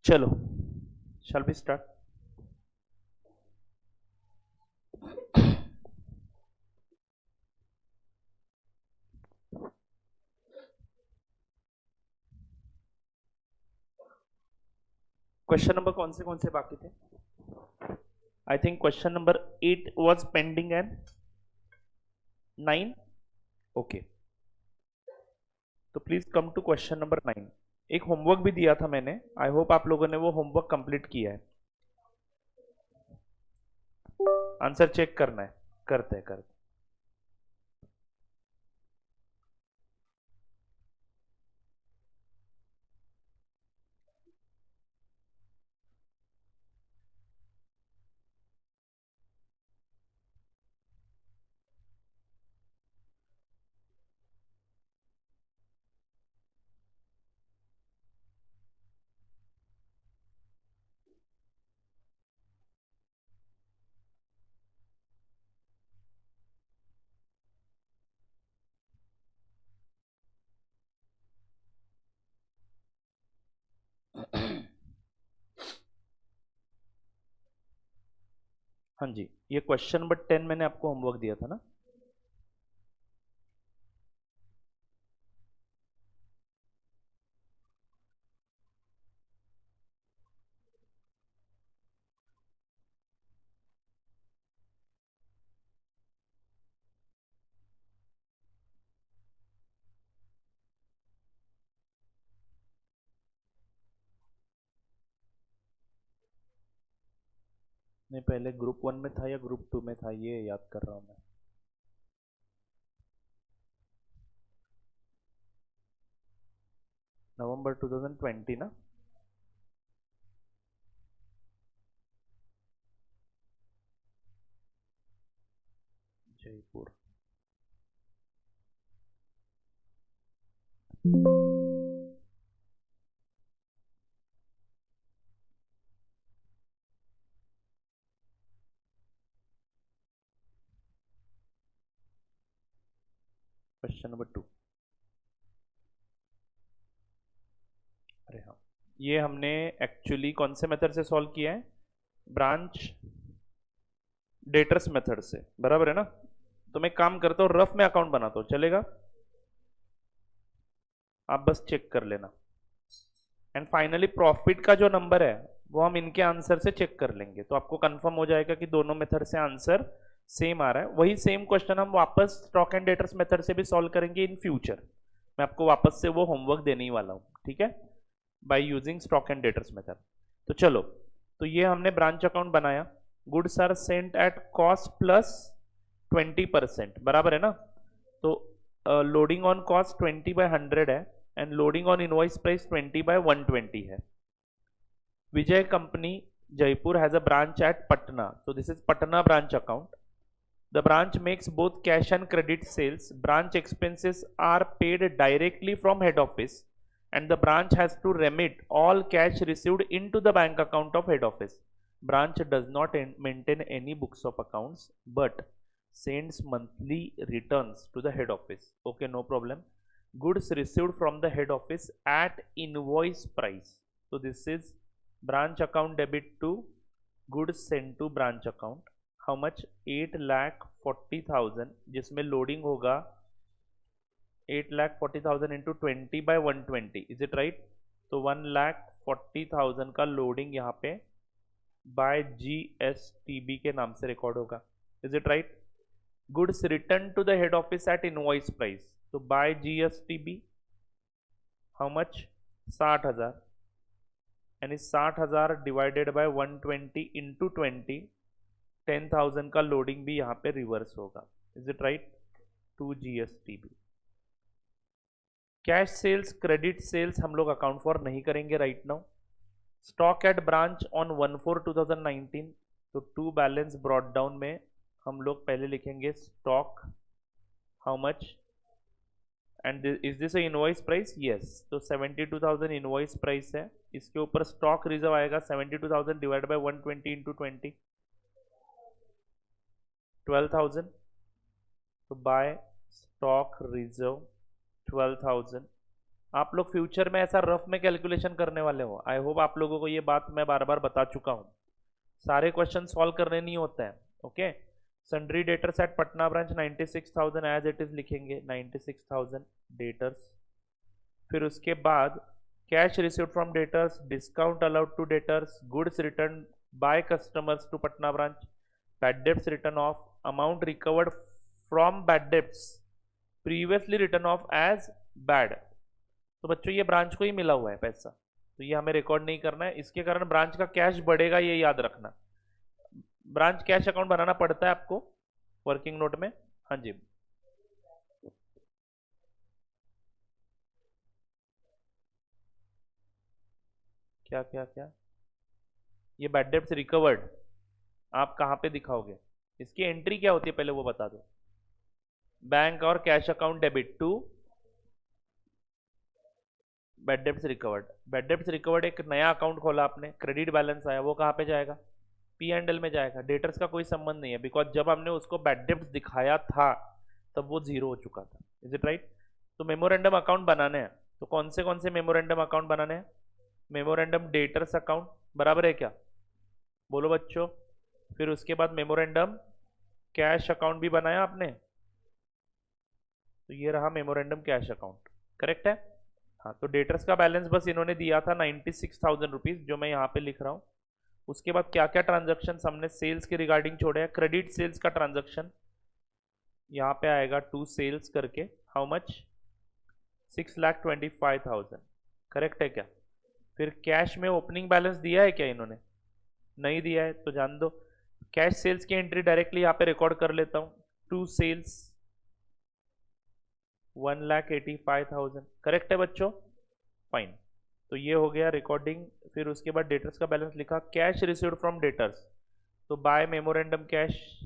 चलो, shall we start? Question number कौन से बाकी थे? I think question number 8 was pending and 9. Okay, तो please come to question number 9. एक होमवर्क भी दिया था मैंने, आई होप आप लोगों ने वो होमवर्क कंप्लीट किया है. आंसर चेक करना है. करते. हाँ जी, ये क्वेश्चन नंबर 10 मैंने आपको होमवर्क दिया था ना. नहीं, पहले ग्रुप 1 में था या ग्रुप 2 में था, ये याद कर रहा हूँ मैं. नवंबर 2020 ना. जयपुर. Question number 2. अरे हाँ, ये हमने एक्चुअली कौन से मेथड से सॉल्व किया है? ब्रांच डेटर्स मेथड से, बराबर है ना. तो मैं काम करता हूँ, रफ में अकाउंट बनाता हूँ, चलेगा? आप बस चेक कर लेना. एंड फाइनली प्रॉफिट का जो नंबर है वो हम इनके आंसर से चेक कर लेंगे, तो आपको कंफर्म हो जाएगा कि दोनों मेथड से आंसर सेम आ रहा है. वही सेम क्वेश्चन हम वापस स्टॉक एंड डेटर्स मेथड से भी सॉल्व करेंगे इन फ्यूचर. मैं आपको वापस से वो होमवर्क देने ही वाला हूँ, ठीक है, by using stock and debtors method. तो चलो, तो ये हमने ब्रांच अकाउंट बनाया. Goods are sent at cost plus 20%, बराबर है ना. तो लोडिंग ऑन कॉस्ट 20/100 है, and loading on invoice price 20/120 है. Vijay Company, Jaipur has a branch at Patna. So this is Patna branch account. The branch makes both cash and credit sales. Branch expenses are paid directly from head office, and the branch has to remit all cash received into the bank account of head office. Branch does not maintain any books of accounts but sends monthly returns to the head office. Okay, no problem. Goods received from the head office at invoice price. So this is branch account debit to goods sent to branch account. How much? 8,40,000, जिसमें loading होगा 8,40,000 into 20/120. Is it right? तो 1,40,000 का loading यहाँ पे bye GSTB के नाम से record होगा. Is it right? Goods return to the head office at invoice price. तो बाय GSTB हाउ मच? 60,000. यानी 60,000 डिवाइडेड बाय 120 इंटू 20, 10,000 का लोडिंग भी यहाँ पे रिवर्स होगा. Is it right? To GSTB. Cash sales, credit sales हम लोग अकाउंट फॉर नहीं करेंगे right now. Stock at branch on 1/4/2019. तो टू बैलेंस ब्रॉड डाउन में हम लोग पहले लिखेंगे stock how much, and is this invoice price? Yes. तो 72,000 इनवॉइस प्राइस है. इसके ऊपर स्टॉक रिजर्व आएगा 72,000 डिवाइड बाय 120 इंटू 20, 12,000. तो बाय स्टॉक रिजर्व 12,000 आप लोग फ्यूचर में ऐसा रफ में कैलकुलेशन करने वाले हो। आई होप आप लोगों को ये बात मैं बार बार बता चुका हूँ। सारे क्वेश्चन सॉल्व करने नहीं होते हैं। Okay, sundry debtors at Patna branch 96,000 as it is लिखेंगे, 96,000 डेटर्स। फिर उसके बाद cash received from debtors, discount allowed to debtors, goods return by customers to Patna branch, bad debts return off, amount recovered from bad debts previously return off as bad. तो बच्चों ये branch को ही मिला हुआ है पैसा, तो ये हमें रिकॉर्ड नहीं करना है। इसके कारण ब्रांच का कैश बढ़ेगा, ये याद रखना। ब्रांच कैश अकाउंट बनाना पड़ता है आपको वर्किंग नोट में। हाँ जी, क्या क्या क्या? ये बैड डेब्ट्स रिकवर्ड आप कहाँ पे दिखाओगे? इसकी एंट्री क्या होती है पहले वो बता दो। बैंक और cash account debit to bad debts recovered. Bad debts recovered एक नया अकाउंट खोला आपने, क्रेडिट बैलेंस आया, वो कहाँ पे जाएगा? पी एंड एल में जाएगा। डेटर्स का कोई संबंध नहीं है, बिकॉज जब हमने उसको बैड डेब्ट्स दिखाया था तब वो जीरो हो चुका था। Is it right? तो मेमोरेंडम अकाउंट बनाने हैं, तो कौन से मेमोरेंडम अकाउंट बनाने हैं? मेमोरेंडम डेटर्स अकाउंट, बराबर है क्या? बोलो बच्चों। फिर उसके बाद मेमोरेंडम कैश अकाउंट भी बनाया आपने, तो ये रहा मेमोरेंडम कैश अकाउंट, करेक्ट है? हाँ, तो डेटर्स का बैलेंस बस इन्होंने दिया था 96,000 रुपीज, जो मैं यहाँ पे लिख रहा हूँ। उसके बाद क्या क्या ट्रांजैक्शन हमने सेल्स के रिगार्डिंग छोड़े हैं? क्रेडिट सेल्स का ट्रांजैक्शन यहाँ पे आएगा, टू सेल्स करके, हाउ मच? 6,25,000, करेक्ट है क्या? फिर कैश में ओपनिंग बैलेंस दिया है क्या इन्होंने? नहीं दिया है, तो जान दो। कैश सेल्स की एंट्री डायरेक्टली यहाँ पे रिकॉर्ड कर लेता हूँ, टू सेल्स 1,85,000, करेक्ट है बच्चों? फाइन, तो ये हो गया रिकॉर्डिंग। फिर उसके बाद डेटर्स का बैलेंस लिखा, कैश रिसीव्ड फ्रॉम डेटर्स, तो बाय मेमोरेंडम कैश,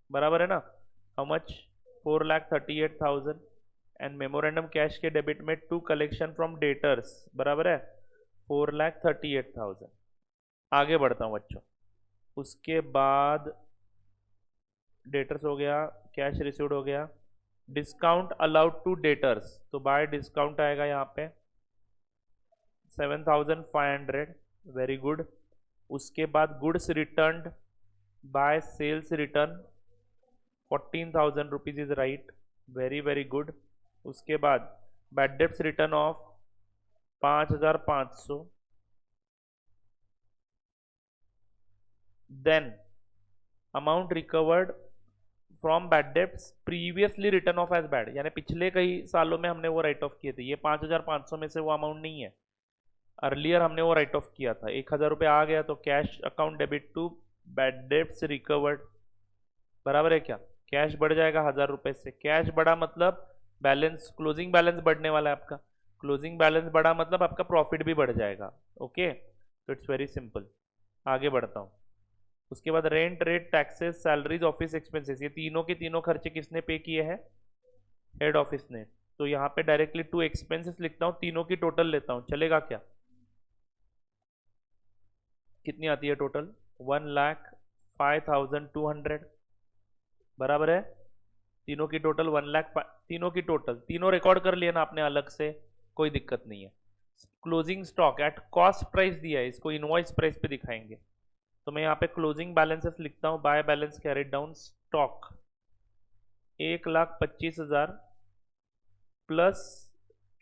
बराबर है ना? How much? 4,38,000, and memorandum cash के डेबिट में टू कलेक्शन फ्रॉम डेटर्स, बराबर है 4,38,000। आगे बढ़ता हूँ बच्चों। उसके बाद डेटर्स हो गया, कैश रिसीव्ड हो गया, डिस्काउंट अलाउड टू डेटर्स, तो बाय डिस्काउंट आएगा यहाँ पे 7,500, वेरी गुड। उसके बाद goods return by sales return 14,000 rupees is right, very very good. उसके बाद bad debts return off 5,500, then amount recovered from bad debts previously return off as bad, यानी पिछले कई सालों में हमने वो राइट ऑफ किए थे। ये 5,500 में से वो अमाउंट नहीं है, अर्लियर हमने वो राइट ऑफ किया था। 1,000 रुपये आ गया, तो cash account debit to bad debts recovered, बराबर है क्या? कैश बढ़ जाएगा 1,000 रुपये से। कैश बढ़ा मतलब बैलेंस, क्लोजिंग बैलेंस बढ़ने वाला है आपका। क्लोजिंग बैलेंस बढ़ा मतलब आपका प्रॉफिट भी बढ़ जाएगा। ओके, तो इट्स वेरी सिंपल। आगे बढ़ता हूँ। उसके बाद rent, rate, taxes, salaries, office expenses, ये तीनों के तीनों खर्चे किसने पे किए हैं? हेड ऑफिस ने। तो यहाँ पे डायरेक्टली टू एक्सपेंसेस लिखता हूँ, तीनों की टोटल लेता हूँ, चलेगा क्या? कितनी आती है टोटल? 1,05,200, बराबर है? तीनों की टोटल 1,00,000, तीनों की टोटल, तीनों रिकॉर्ड कर लिया ना आपने अलग से, कोई दिक्कत नहीं है। Closing stock at cost price दिया है, इसको इनवॉइस प्राइस पे दिखाएंगे। तो मैं यहाँ पे क्लोजिंग बैलेंसेस लिखता हूँ, by balance carried down, stock 1,25,000 plus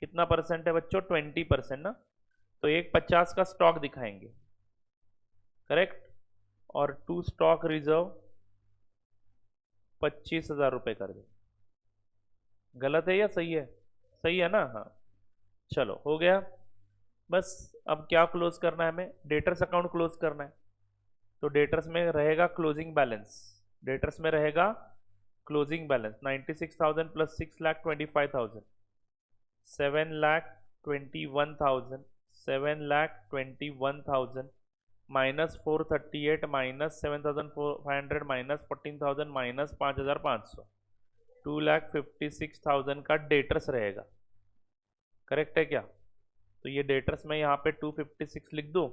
कितना परसेंट है बच्चों? 20% ना, तो 1,50 का स्टॉक दिखाएंगे, करेक्ट? और टू स्टॉक रिजर्व 25,000 रुपये कर दे। गलत है या सही है? सही है ना? हाँ, चलो हो गया। बस अब क्या क्लोज करना है हमें? डेटर्स अकाउंट क्लोज करना है। तो डेटर्स में रहेगा क्लोजिंग बैलेंस, डेटर्स में रहेगा closing balance 96,000 plus 6,25,000, 7,21,000, 7,21,000 minus 438 minus 7,500 minus 14,000 minus 5,500, 2,56,000 का डेटर्स रहेगा, करेक्ट है क्या? तो ये डेटर्स में यहाँ पे 256 लिख दूं,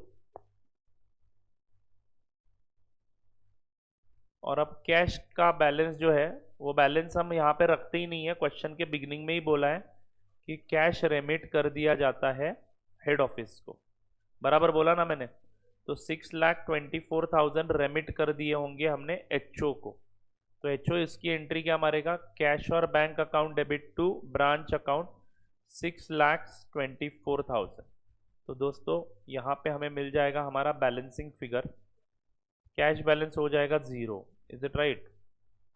और अब कैश का बैलेंस जो है वो बैलेंस हम यहाँ पे रखते ही नहीं है। क्वेश्चन के बिगिनिंग में ही बोला है कि कैश रेमिट कर दिया जाता है हेड ऑफिस को, बराबर बोला ना मैंने। तो 6,24,000 रेमिट कर दिए होंगे हमने एचओ को। तो एचओ इसकी एंट्री क्या मारेगा, कैश और bank account debit to branch account 6,24,000। तो दोस्तों यहाँ पे हमें मिल जाएगा हमारा बैलेंसिंग फिगर, कैश बैलेंस हो जाएगा 0। Is it right?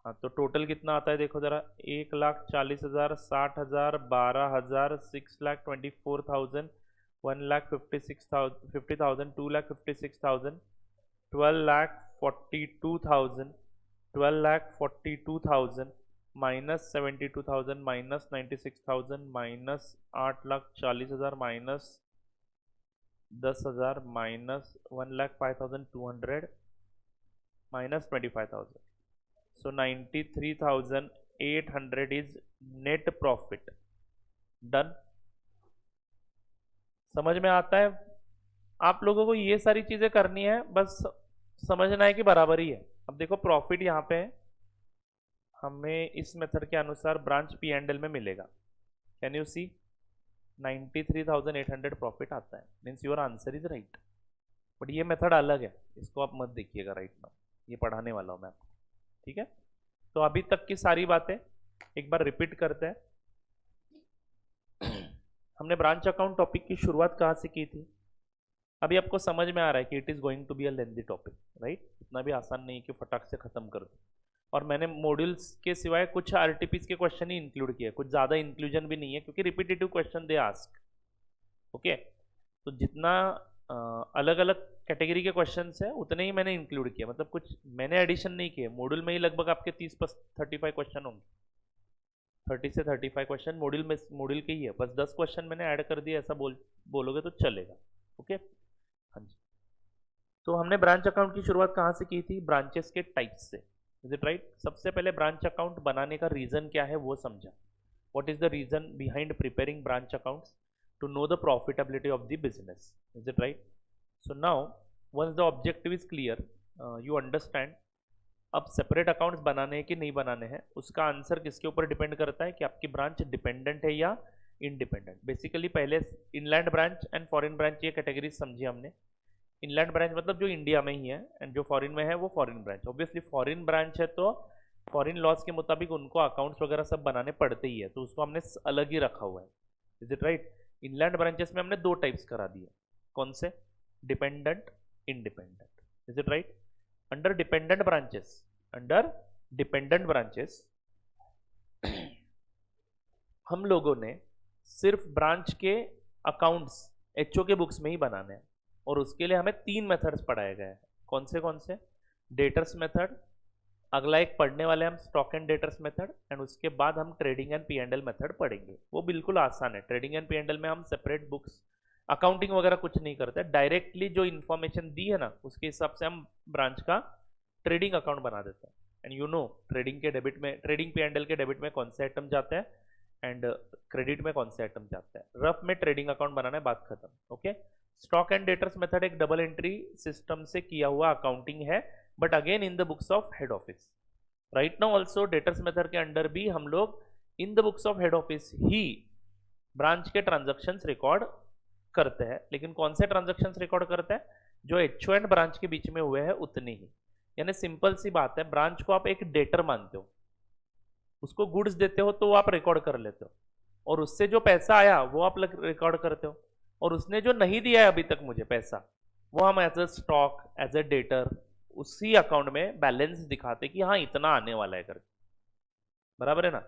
हाँ, तो टोटल कितना आता है देखो जरा, 1,40,000, 60,000, 12,000, 6,24,000, 1,56,000, 50,000, 2,56,000, 12,42,000, 12,42,000 minus 72,000 minus 96,000 minus 8,40,000 minus 10,000 minus 1,05,200 minus 25,000। So 93,800 is net profit. Done. समझ में आता है? आप लोगों को ये सारी चीजें करनी है, बस समझना है कि बराबर ही है। अब देखो प्रॉफिट यहाँ पे हमें इस मेथड के अनुसार ब्रांच पी एंड एल में मिलेगा। कैन यू सी 93,800 प्रॉफिट आता है, means your answer is right. But ये मेथड अलग है, इसको आप मत देखिएगा राइट नाउ, ये पढ़ाने वाला हूँ मैं आपको, ठीक है? तो अभी तक की सारी बातें एक बार रिपीट करते हैं। हमने ब्रांच अकाउंट टॉपिक की शुरुआत कहाँ से की थी? अभी आपको समझ में आ रहा है कि it is going to be a lengthy topic, right? इतना भी आसान नहीं कि फटाक से खत्म कर दो। और मैंने मॉड्यूल्स के सिवाय कुछ आरटीपीस के क्वेश्चन ही इंक्लूड किए, कुछ ज्यादा इंक्लूजन भी नहीं है क्योंकि repetitive question they ask. Okay, तो जितना अलग अलग कैटेगरी के क्वेश्चंस है उतने ही मैंने इंक्लूड किया, मतलब कुछ मैंने एडिशन नहीं किए। मॉड्यूल में ही लगभग आपके 30-35 क्वेश्चन होंगे, 30 से 35 क्वेश्चन मॉड्यूल के ही है, बस 10 क्वेश्चन मैंने ऐड कर दिए, ऐसा बोलोगे तो चलेगा। ओके, हाँ जी। तो हमने ब्रांच अकाउंट की शुरुआत कहाँ से की थी? ब्रांचेस के टाइप्स से, इज इट राइट? सबसे पहले ब्रांच अकाउंट बनाने का रीजन क्या है वो समझा। What is the reason behind preparing branch accounts? to know the profitability of the business, is it right? So now once the objective is clear, you understand अब separate accounts बनाने हैं कि नहीं बनाने हैं, उसका आंसर किसके ऊपर डिपेंड करता है कि आपकी ब्रांच डिपेंडेंट है या इंडिपेंडेंट। बेसिकली पहले inland branch and foreign branch ये कैटेगरी समझी हमने। इनलैंड ब्रांच मतलब जो इंडिया में ही है, एंड जो फॉरेन में है वो foreign branch. Obviously foreign branch है तो फॉरेन लॉज के मुताबिक उनको अकाउंट्स वगैरह सब बनाने पड़ते ही है, तो उसको हमने अलग ही रखा हुआ है, is it right? Inland branches में हमने 2 टाइप्स करा दिए, कौन से? Dependent, independent, is it right? Under dependent branches हम लोगों ने सिर्फ ब्रांच के अकाउंट्स एचओ के बुक्स में ही बनाने हैं, और उसके लिए हमें 3 मेथड्स पढ़ाए गए हैं। कौन से? डेटर्स मेथड, अगला एक पढ़ने वाले हम stock and debtors method, and उसके बाद हम trading and P and L method पढ़ेंगे। वो बिल्कुल आसान है। Trading and P and L में हम सेपरेट बुक्स अकाउंटिंग वगैरह कुछ नहीं करते, डायरेक्टली जो इन्फॉर्मेशन दी है ना उसके हिसाब से हम ब्रांच का ट्रेडिंग अकाउंट बना देते हैं। एंड यू नो ट्रेडिंग के डेबिट में, ट्रेडिंग पी एंड एल के डेबिट में कौन से आइटम जाते हैं एंड क्रेडिट में कौन से आइटम जाते हैं। रफ में ट्रेडिंग अकाउंट बनाना है, बात खत्म। Okay, stock and debtors method एक डबल एंट्री सिस्टम से किया हुआ अकाउंटिंग है, but again in the books of head office. Right now also debtors method के अंडर भी हम लोग इन the books of head office he branch के ट्रांजैक्शंस रिकॉर्ड करते हैं, लेकिन कौन से ट्रांजैक्शंस रिकॉर्ड करते हैं? जो एचओ एंड ब्रांच के बीच में हुए हैं उतने ही। यानी सिंपल सी बात है, ब्रांच को आप एक डेटर मानते हो, उसको गुड्स देते हो तो वो आप रिकॉर्ड कर लेते हो, और उससे जो पैसा आया वो आप रिकॉर्ड करते हो, और उसने जो नहीं दिया है अभी तक मुझे पैसा, वो हम as a stock, as a debtor उसी अकाउंट में बैलेंस दिखाते कि हाँ इतना आने वाला है करके, बराबर है ना?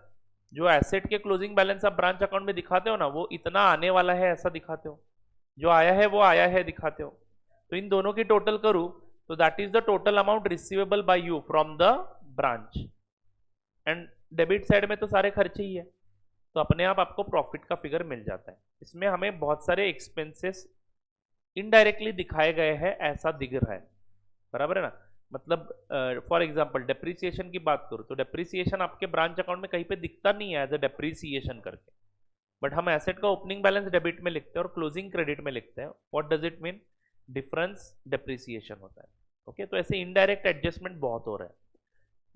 जो एसेट के क्लोजिंग बैलेंस आप ब्रांच अकाउंट में दिखाते हो ना, वो इतना आने वाला है ऐसा दिखाते हो, जो आया है वो आया है दिखाते हो। तो इन दोनों की टोटल करूं तो that is the total amount receivable by you from the branch, and debit side में तो सारे खर्चे ही है, तो अपने आप आपको प्रॉफिट का फिगर मिल जाता है। इसमें हमें बहुत सारे एक्सपेंसेस इनडायरेक्टली दिखाए गए हैं ऐसा दिख रहा है, बराबर है ना? मतलब फॉर एग्जांपल डेप्रिसिएशन की बात करूं तो डेप्रिसिएशन आपके ब्रांच अकाउंट में कहीं पे दिखता नहीं है एज अ डेप्रिसिएशन करके, बट हम एसेट का ओपनिंग बैलेंस डेबिट में लिखते हैं और क्लोजिंग क्रेडिट में लिखते हैं। What does it mean? Difference depreciation होता है। ओके, तो ऐसे इनडायरेक्ट एडजस्टमेंट बहुत हो रहा है।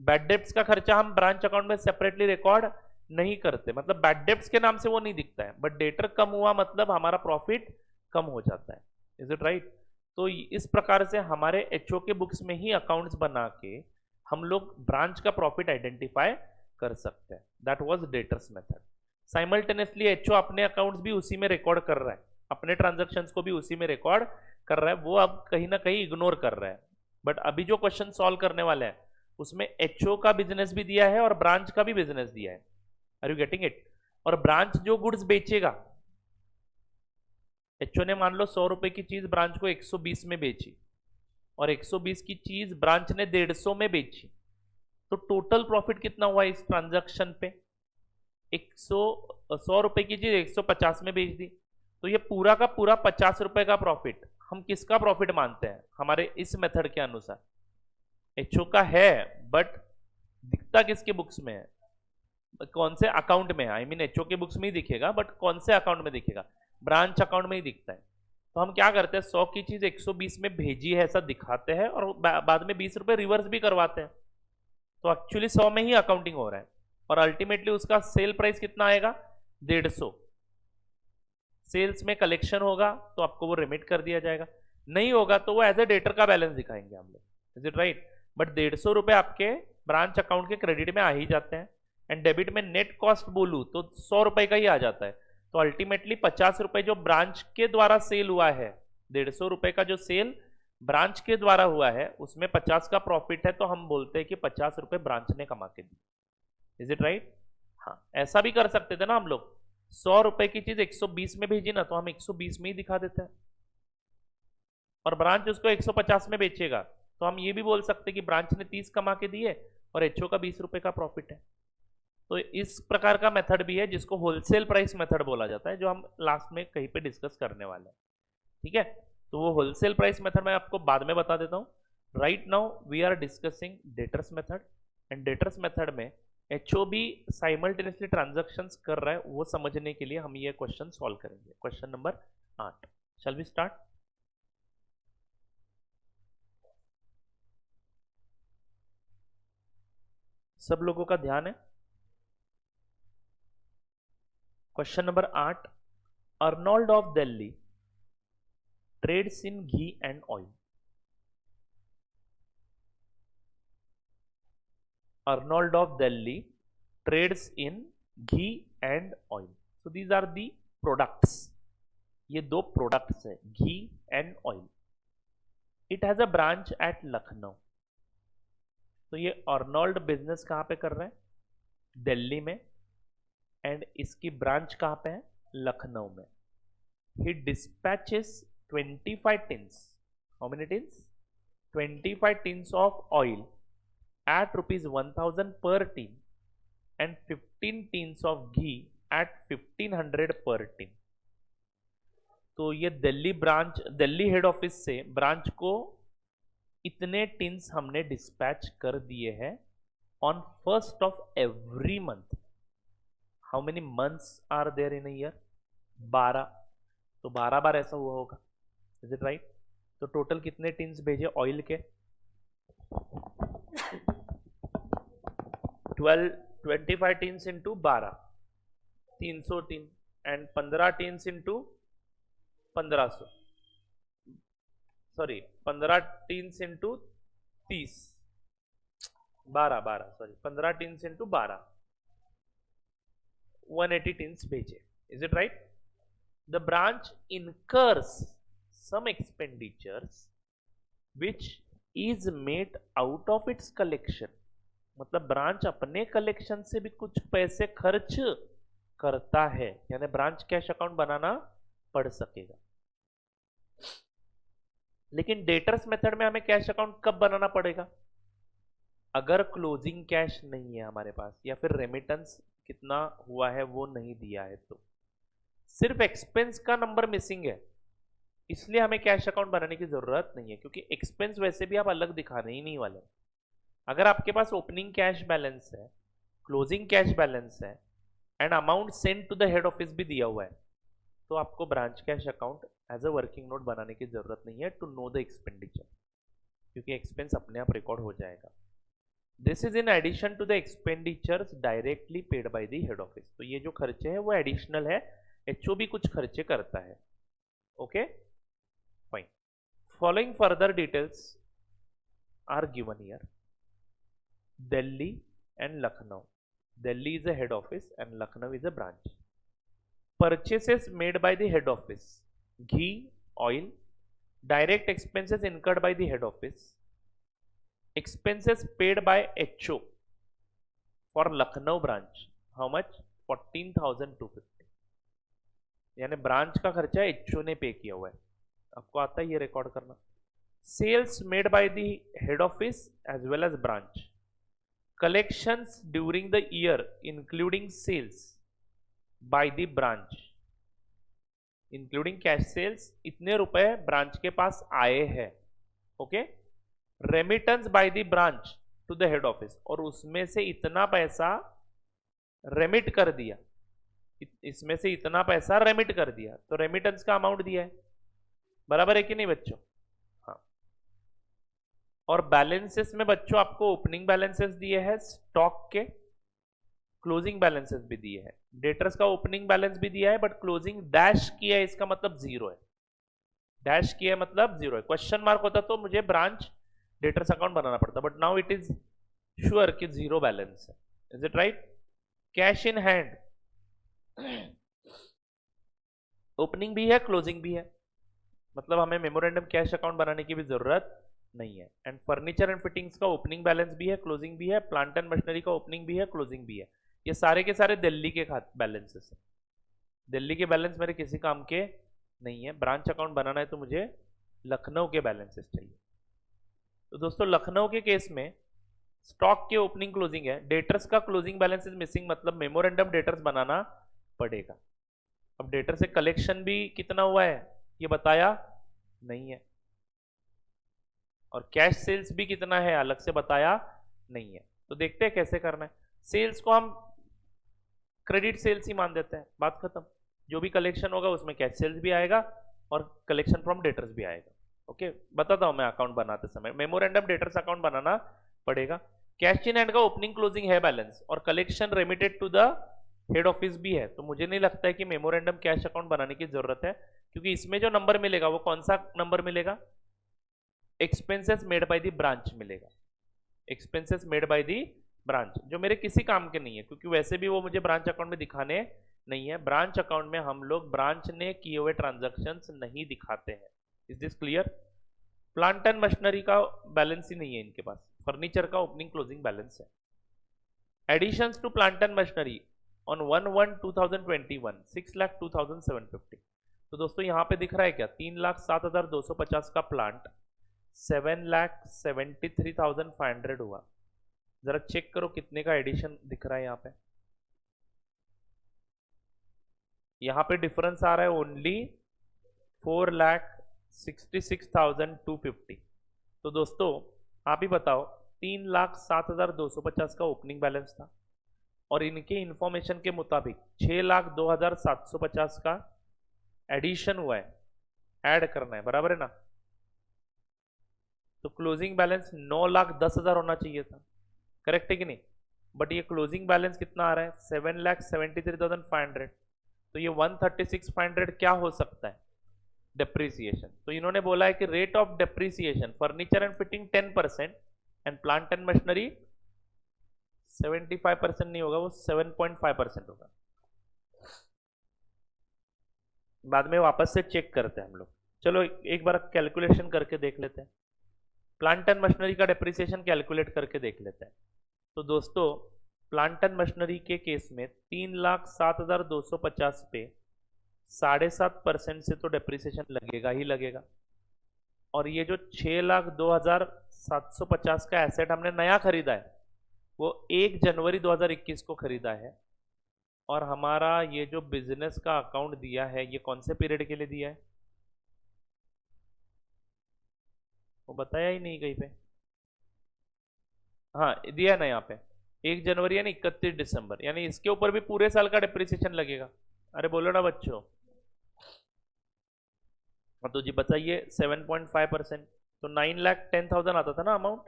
बैड डेब्ट्स का खर्चा हम ब्रांच अकाउंट में सेपरेटली रिकॉर्ड नहीं करते, मतलब बैड डेब्ट्स के नाम से वो नहीं दिखता है, बट डेटर कम हुआ मतलब हमारा प्रॉफिट कम हो जाता है। Is it right? तो इस प्रकार से हमारे एचओ के बुक्स में ही अकाउंट्स बना के हम लोग ब्रांच का प्रॉफिट आइडेंटिफाई कर सकते हैं। That was debtors method. Simultaneously HO अपने अकाउंट्स भी उसी में रिकॉर्ड कर रहा है, अपने ट्रांजेक्शन्स को भी उसी में रिकॉर्ड कर रहा है, वो अब कहीं ना कहीं इग्नोर कर रहा है। बट अभी जो क्वेश्चन सॉल्व करने वाले हैं उसमें एचओ का बिजनेस भी दिया है और ब्रांच का भी बिजनेस दिया है। Are you getting it? और ब्रांच जो गुड्स बेचेगा, एचओ ने मान लो 100 रुपए की चीज ब्रांच को 120 में बेची और 120 की चीज ब्रांच ने 150 में बेची, तो टोटल प्रॉफिट कितना हुआ इस ट्रांजैक्शन पे? 100 रुपए की चीज 150 में बेच दी, तो ये पूरा का पूरा 50 रुपए का प्रॉफिट हम किसका प्रॉफिट मानते हैं हमारे इस मेथड के अनुसार? एचओ का है, बट दिखता किसके बुक्स में है, कौन से अकाउंट में है? आई मीन एचओ के बुक्स में ही दिखेगा, बट कौन से अकाउंट में दिखेगा? ब्रांच अकाउंट में ही दिखता है। तो हम क्या करते हैं, 100 की चीज 120 में भेजी है ऐसा दिखाते हैं और बाद में 20 रुपए रिवर्स भी करवाते हैं, तो एक्चुअली 100 में ही अकाउंटिंग हो रहा है और अल्टीमेटली उसका सेल प्राइस कितना आएगा? 150। सेल्स में कलेक्शन होगा तो आपको वो रिमिट कर दिया जाएगा, नहीं होगा तो वो एज ए डेटर का बैलेंस दिखाएंगे हम लोग। Is it right? बट 150 रुपए आपके ब्रांच अकाउंट के क्रेडिट में आ ही जाते हैं, एंड डेबिट में नेट कॉस्ट बोलूं तो 100 रुपए का ही आ जाता है। तो अल्टीमेटली 50 रुपए जो ब्रांच के द्वारा सेल हुआ है, 150 रुपए का जो सेल ब्रांच के द्वारा हुआ है उसमें 50 का प्रॉफिट है, तो हम बोलते हैं कि 50 रुपए ब्रांच ने कमा के दी। Is it right? हाँ, ऐसा भी कर सकते थे ना हम लोग, 100 रुपए की चीज 120 में भेजी ना तो हम 120 में ही दिखा देते हैं, और ब्रांच उसको 150 में बेचेगा तो हम ये भी बोल सकते कि ब्रांच ने 30 कमा के दिए और एचओ का 20 रुपए का प्रॉफिट है। तो इस प्रकार का मेथड भी है जिसको होलसेल प्राइस मेथड बोला जाता है, जो हम लास्ट में कहीं पे डिस्कस करने वाले हैं। ठीक है, तो वो होलसेल प्राइस मेथड मैं आपको बाद में बता देता हूं। Right now we are discussing debtors method, and debtors method में एचओ भी साइमल्टेनियसली ट्रांजैक्शंस कर रहा है, वो समझने के लिए हम ये क्वेश्चन सॉल्व करेंगे। Question number 8, shall we start? सब लोगों का ध्यान है? Question number 8, Arnold of Delhi trades in ghee and oil. Arnold of Delhi trades in ghee and oil. So these are the products, ये दो प्रोडक्ट्स है, घी and oil. It has a branch at Lucknow. तो ये अर्नोल्ड बिजनेस कहां पे कर रहे हैं? दिल्ली में, एंड इसकी ब्रांच कहां पे है? लखनऊ में। He dispatches 25 tins, how many tins? 25 tins of oil at rupees 1000 per tin and 15 tins of ghee at 1500 per tin। तो ये Delhi branch, Delhi head office से ब्रांच को इतने टिन्स हमने डिस्पैच कर दिए हैं on 1st of every month। How many months are there in year? 12, तो 12 बार ऐसा हुआ होगा। Is it right? तो टोटल कितने टिन्स भेजे ऑयल के? 25 tins into 12, 300 tin, and 15 tins into 1500, sorry 15 tins into 30, 12 sorry 15 tins into 12, 180 tins भेजे। Is it right? The branch incurs some expenditures which is made out of its collection. मतलब branch अपने collection से भी कुछ पैसे खर्च करता है, यानी ब्रांच कैश अकाउंट बनाना पड़ सकेगा। लेकिन डेटर्स मेथड में हमें कैश अकाउंट कब बनाना पड़ेगा? अगर क्लोजिंग कैश नहीं है हमारे पास, या फिर रेमिटेंस कितना हुआ है वो नहीं दिया है, तो सिर्फ एक्सपेंस का नंबर मिसिंग है, इसलिए हमें कैश अकाउंट बनाने की जरूरत नहीं है, क्योंकि एक्सपेंस वैसे भी आप अलग दिखाने ही नहीं वाले। अगर आपके पास ओपनिंग कैश बैलेंस है, क्लोजिंग कैश बैलेंस है, and amount send to the head office भी दिया हुआ है, तो आपको branch cash account as a working note बनाने की जरूरत नहीं है टू नो द एक्सपेंडिचर, क्योंकि एक्सपेंस अपने आप रिकॉर्ड हो जाएगा। This is in addition to the expenditures directly paid by the head office. तो ये जो खर्चे हैं वो एडिशनल है, एचओ भी कुछ खर्चे करता है। Okay fine. Following further details are given here. Delhi and Lucknow. Delhi is a head office and Lucknow is a branch. Purchases made by the head office: ghee, oil. Direct expenses incurred by the head office. Expenses paid by HO for Lucknow branch. How much? 14,250. यानी branch का खर्चा HO ने पे किया हुआ है। आपको आता है ये रिकॉर्ड करना। Sales made by the head office as well as branch. Collections during the year including sales by the branch including cash sales, इतने रुपए ब्रांच के पास आए हैं। Okay. Remittance by the branch to the head office, और उसमें से इतना पैसा रेमिट कर दिया, इसमें से इतना पैसा रेमिट कर दिया, तो रेमिटेंस का अमाउंट दिया है। बराबर है कि नहीं बच्चों? और बैलेंसेस में बच्चों आपको ओपनिंग बैलेंसेस दिए हैं, स्टॉक के क्लोजिंग बैलेंसेस भी दिए हैं। डेटर्स का ओपनिंग बैलेंस भी दिया है बट क्लोजिंग डैश किया है, इसका मतलब जीरो है। डैश किया है मतलब जीरो है। क्वेश्चन मार्क होता तो मुझे ब्रांच डेटर्स अकाउंट बनाना पड़ता, but now it is sure कि जीरो बैलेंस है। Is it right? Cash in hand, opening भी है क्लोजिंग भी है, मतलब हमें मेमोरेंडम कैश अकाउंट बनाने की भी जरूरत नहीं है। एंड फर्नीचर एंड फिटिंग्स का ओपनिंग बैलेंस भी है क्लोजिंग भी है, प्लांट एंड मशीनरी का ओपनिंग भी है क्लोजिंग भी है। ये सारे के सारे दिल्ली के बैलेंसेस है। दिल्ली के बैलेंस मेरे किसी काम के नहीं है। ब्रांच अकाउंट बनाना है तो मुझे लखनऊ के बैलेंसेस चाहिए। तो दोस्तों लखनऊ के केस में स्टॉक के ओपनिंग क्लोजिंग है, डेटर्स का क्लोजिंग बैलेंस इज मिसिंग, मतलब मेमोरेंडम डेटर्स बनाना पड़ेगा। अब डेटर से कलेक्शन भी कितना हुआ है ये बताया नहीं है, और कैश सेल्स भी कितना है अलग से बताया नहीं है। तो देखते हैं कैसे करना है। सेल्स को हम क्रेडिट सेल्स ही मान देते हैं, बात खत्म। जो भी कलेक्शन होगा उसमें कैश सेल्स भी आएगा और कलेक्शन फ्रॉम डेटर्स भी आएगा। ओके, बताता हूं मैं अकाउंट बनाते समय। मेमोरेंडम डेटर्स अकाउंट बनाना पड़ेगा। कैश इन हैंड का ओपनिंग क्लोजिंग है बैलेंस, और collection remitted to the head office भी है, तो मुझे नहीं लगता है कि मेमोरेंडम कैश अकाउंट बनाने की जरूरत है, क्योंकि इसमें जो नंबर मिलेगा वो कौन सा नंबर मिलेगा? Expenses made by the branch मिलेगा। Expenses made by the branch, जो मेरे किसी काम के नहीं है, क्योंकि वैसे भी वो मुझे ब्रांच अकाउंट में दिखाने नहीं है। ब्रांच अकाउंट में हम लोग ब्रांच ने किए हुए ट्रांजैक्शंस नहीं दिखाते हैं। Is this clear? Plant and machinery का बैलेंस ही नहीं है इनके पास, फर्नीचर का ओपनिंग क्लोजिंग बैलेंस है। Additions to plant and machinery on 1/1/2021 6,02,750। तो दोस्तों यहाँ पे दिख रहा है क्या? 3,07,250 का प्लांट 7,73,500 हुआ। जरा चेक करो कितने का एडिशन दिख रहा है यहाँ पे। यहाँ पे डिफरेंस आ रहा है ओनली 4,66,250। तो दोस्तों आप ही बताओ, 3,07,250 का ओपनिंग बैलेंस था, और इनके इंफॉर्मेशन के मुताबिक 6,02,750 का एडिशन हुआ है, ऐड करना है, बराबर है ना? तो क्लोजिंग बैलेंस 9,10,000 होना चाहिए था, करेक्ट है कि नहीं? बट ये क्लोजिंग बैलेंस कितना आ रहा है? 7,73,500। तो ये 136,500 क्या हो सकता है? डेप्रीसिएशन। तो इन्होंने बोला है कि rate of depreciation furniture and fitting 10% and plant and machinery 75% नहीं होगा, वो 7.5% होगा। बाद में वापस से चेक करते हैं हम लोग। चलो एक बार कैलकुलेशन करके देख लेते हैं। प्लांट एंड मशीनरी का डेप्रिसिएशन कैलकुलेट करके देख लेते हैं। तो दोस्तों प्लांट एंड मशीनरी के केस में 3,07,250 पे 7.5% से तो डेप्रिसिएशन लगेगा ही लगेगा। और ये जो 6,02,750 का एसेट हमने नया खरीदा है वो 1 जनवरी 2021 को खरीदा है, और हमारा ये जो बिजनेस का अकाउंट दिया है ये कौन से पीरियड के लिए दिया है वो बताया ही नहीं कहीं पे। हाँ दिया ना यहाँ पे 1 जनवरी यानी 31 दिसंबर, यानी इसके ऊपर भी पूरे साल का डिप्रिसिएशन लगेगा। अरे बोलो ना बच्चों। तो जी बताइए 7.5%, तो 9,10,000 आता था ना अमाउंट।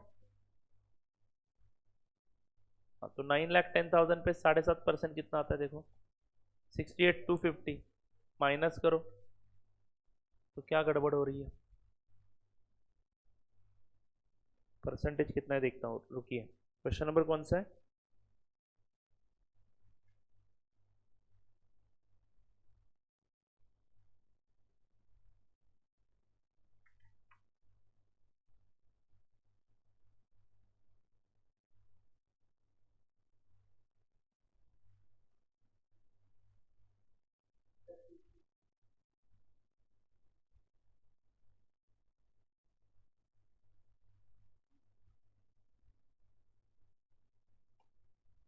हाँ, तो 9,10,000 पे 7.5% कितना आता है देखो, 68,250 माइनस करो, तो क्या गड़बड़ हो रही है, परसेंटेज कितना है देखता हूँ, रुकिए। क्वेश्चन नंबर कौन सा है?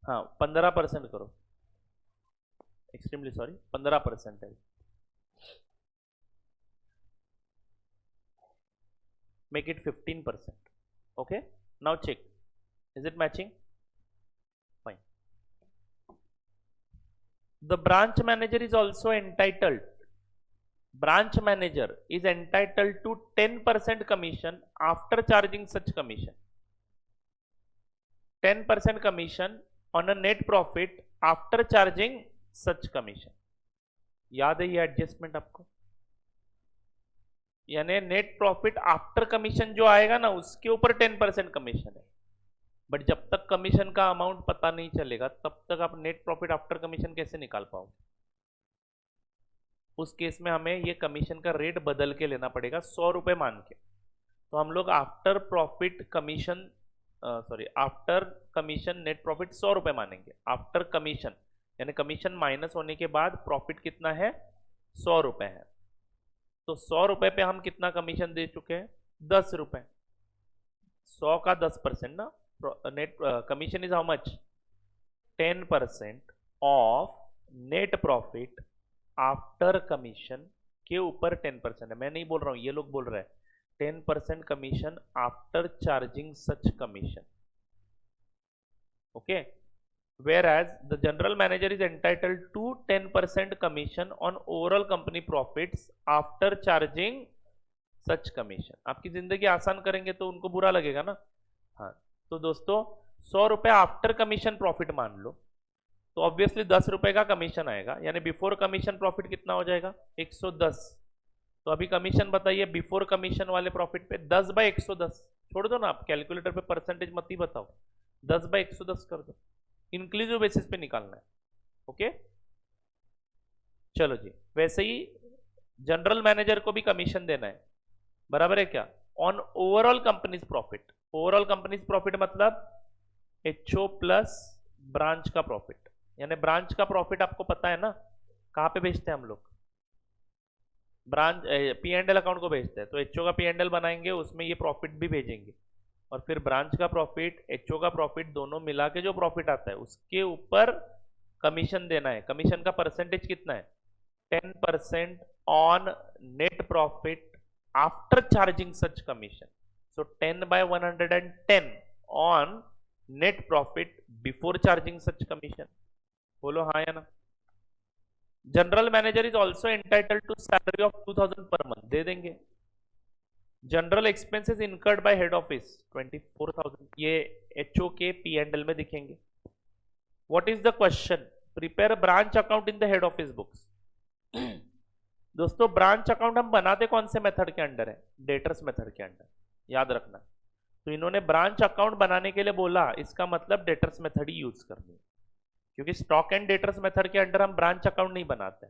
हाँ 15% करो, एक्सट्रीमली सॉरी 15% है, make it 15%. Okay, now check, is it matching? Fine. The branch manager is also entitled, branch manager is entitled to 10% commission after charging such commission, 10% commission on a net profit after charging such commission. याद है ये adjustment आपको? यानी net profit after commission जो आएगा ना उसके ऊपर 10% कमीशन है, बट जब तक कमीशन का अमाउंट पता नहीं चलेगा तब तक आप नेट प्रॉफिट आफ्टर कमीशन कैसे निकाल पाओगे? उस केस में हमें ये कमीशन का रेट बदल के लेना पड़ेगा, 100 रुपए मान के। तो हम लोग after profit commission, sorry after commission net profit 100 रुपए मानेंगे, आफ्टर कमीशन यानी कमीशन माइनस होने के बाद प्रॉफिट कितना है, 100 रुपए है। तो 100 रुपए पे हम कितना कमीशन दे चुके हैं, 10 रुपए, 100 का 10% ना, net commission is how much, 10% of net profit after commission के ऊपर 10% है, मैं नहीं बोल रहा हूं, ये लोग बोल रहे हैं 10% commission after charging such commission. Okay, whereas the general manager is entitled to 10% commission on overall company profits after charging such commission। आपकी जिंदगी आसान करेंगे तो उनको बुरा लगेगा ना। हाँ, तो दोस्तों 100 रुपए आफ्टर कमीशन प्रॉफिट मान लो, तो ऑब्वियसली 10 रुपए का कमीशन आएगा, यानी बिफोर कमीशन प्रॉफिट कितना हो जाएगा, 110। तो अभी कमीशन बताइए बिफोर कमीशन वाले प्रॉफिट पे, 10/110, छोड़ दो ना आप, कैलकुलेटर पे परसेंटेज मत ही बताओ, 10/110 कर दो, इंक्लूसिव बेसिस पे निकालना है। ओके, चलो जी, वैसे ही जनरल मैनेजर को भी कमीशन देना है, बराबर है क्या, on overall company's profit. Overall company's profit मतलब एचओ प्लस ब्रांच का प्रॉफिट, यानी ब्रांच का प्रॉफिट आपको पता है ना, कहां पे भेजते हैं हम लोग, branch P and L account को भेजते हैं, तो एचओ का पी एंड एल बनाएंगे, उसमें ये प्रॉफिट भी भेजेंगे, और फिर ब्रांच का प्रॉफिट एचओ का प्रॉफिट दोनों मिला के जो प्रॉफिट आता है उसके ऊपर कमीशन देना है। कमीशन का परसेंटेज कितना है, 10% on net profit after charging such commission, so 10/110 on net profit before charging such commission. बोलो हाँ या ना। General manager is also entitled to salary of 2000 per month, दे देंगे। General expenses incurred by head office 24,000, ये HO के P and L में दिखेंगे। What is the question, prepare branch account in the head office books. दोस्तों branch account हम बनाते कौन से मेथड के अंडर है, डेटर्स मेथड के अंडर, याद रखना। तो इन्होंने ब्रांच अकाउंट बनाने के लिए बोला, इसका मतलब डेटर्स मेथड ही यूज करनी है, क्योंकि स्टॉक एंड डेटर्स मेथड के अंडर हम ब्रांच अकाउंट नहीं बनाते,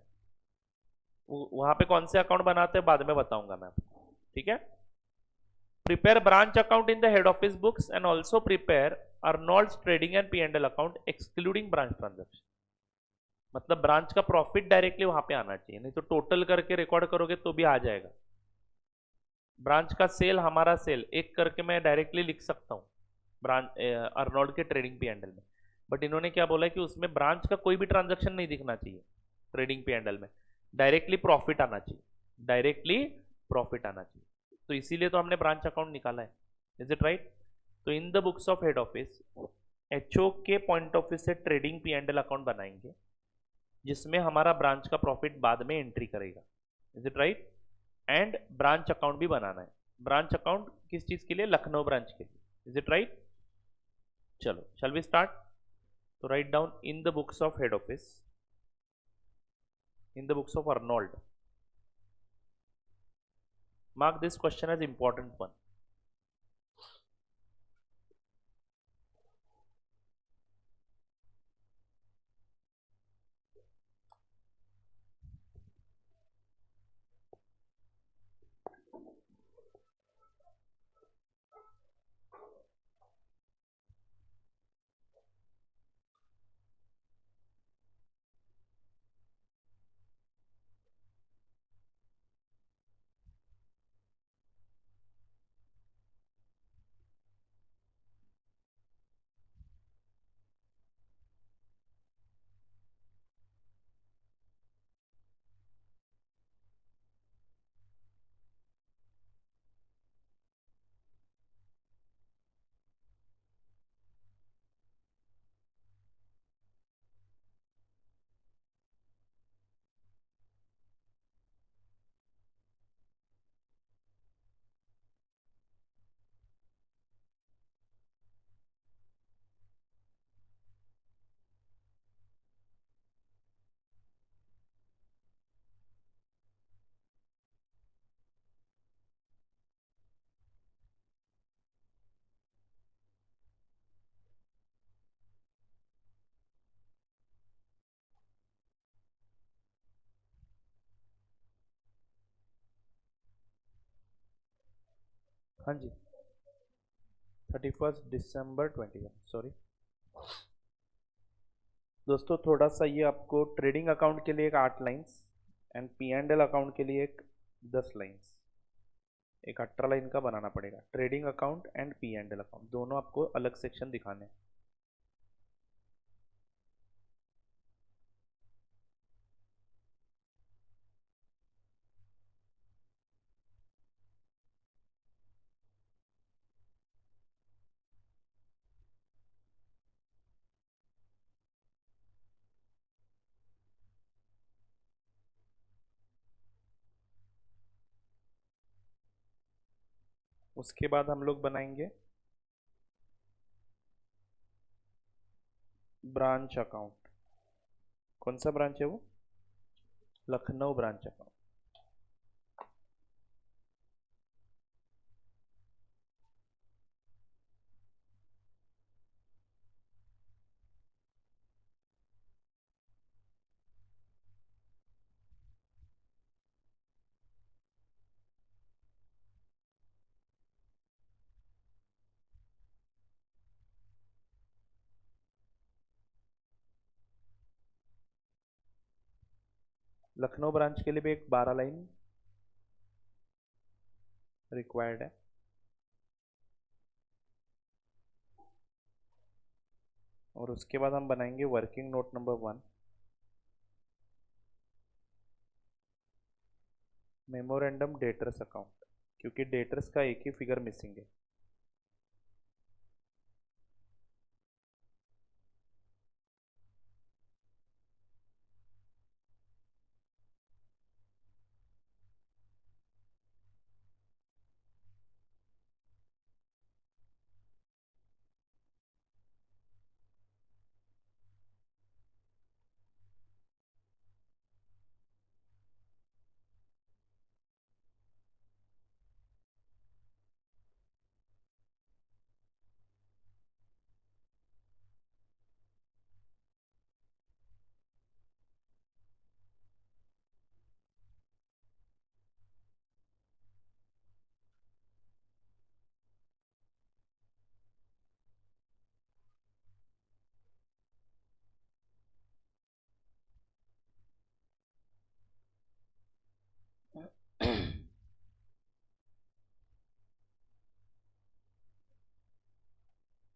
वहां पे कौन से अकाउंट बनाते हैं बाद में बताऊंगा मैं आपको, ठीक है। Prepare branch account in the head office books and also prepare Arnold's trading and P and L account excluding branch transaction. मतलब ब्रांच का प्रॉफिट डायरेक्टली वहां पे आना चाहिए, नहीं तो टोटल करके रिकॉर्ड करोगे तो भी आ जाएगा। ब्रांच का सेल, हमारा सेल एक करके मैं डायरेक्टली लिख सकता हूँ ब्रांच अर्नोल्ड के ट्रेडिंग पी एंड एल में, बट इन्होंने क्या बोला है कि उसमें ब्रांच का कोई भी ट्रांजेक्शन नहीं दिखना चाहिए, ट्रेडिंग पी एंड एल में डायरेक्टली प्रॉफिट आना चाहिए, डायरेक्टली प्रॉफिट आना चाहिए, तो इसीलिए तो हमने ब्रांच अकाउंट निकाला है। Is it right? तो in the books of head office HO के पॉइंट ऑफ व्यू से trading P and L account बनाएंगे, जिसमें हमारा ब्रांच का प्रॉफिट बाद में एंट्री करेगा। Is it right? And branch account भी बनाना है। ब्रांच अकाउंट किस चीज के लिए? लखनऊ ब्रांच के लिए। Is it right? चलो shall we start. So write down in the books of head office, in the books of Arnold. Mark this question as important one. हाँ जी, 31 दिसंबर 21, सॉरी दोस्तों, थोड़ा सा ये आपको ट्रेडिंग अकाउंट के लिए एक 8 lines and P and L account के लिए एक 10 लाइन्स, एक 18 लाइन का बनाना पड़ेगा। Trading account and P and L account दोनों आपको अलग सेक्शन दिखाने हैं। उसके बाद हम लोग बनाएंगे ब्रांच अकाउंट। कौन सा ब्रांच है वो? Lucknow branch account. Lucknow branch के लिए भी एक 12 लाइन रिक्वायर्ड है। और उसके बाद हम बनाएंगे working note number 1, memorandum debtors account, क्योंकि डेटर्स का एक ही फिगर मिसिंग है।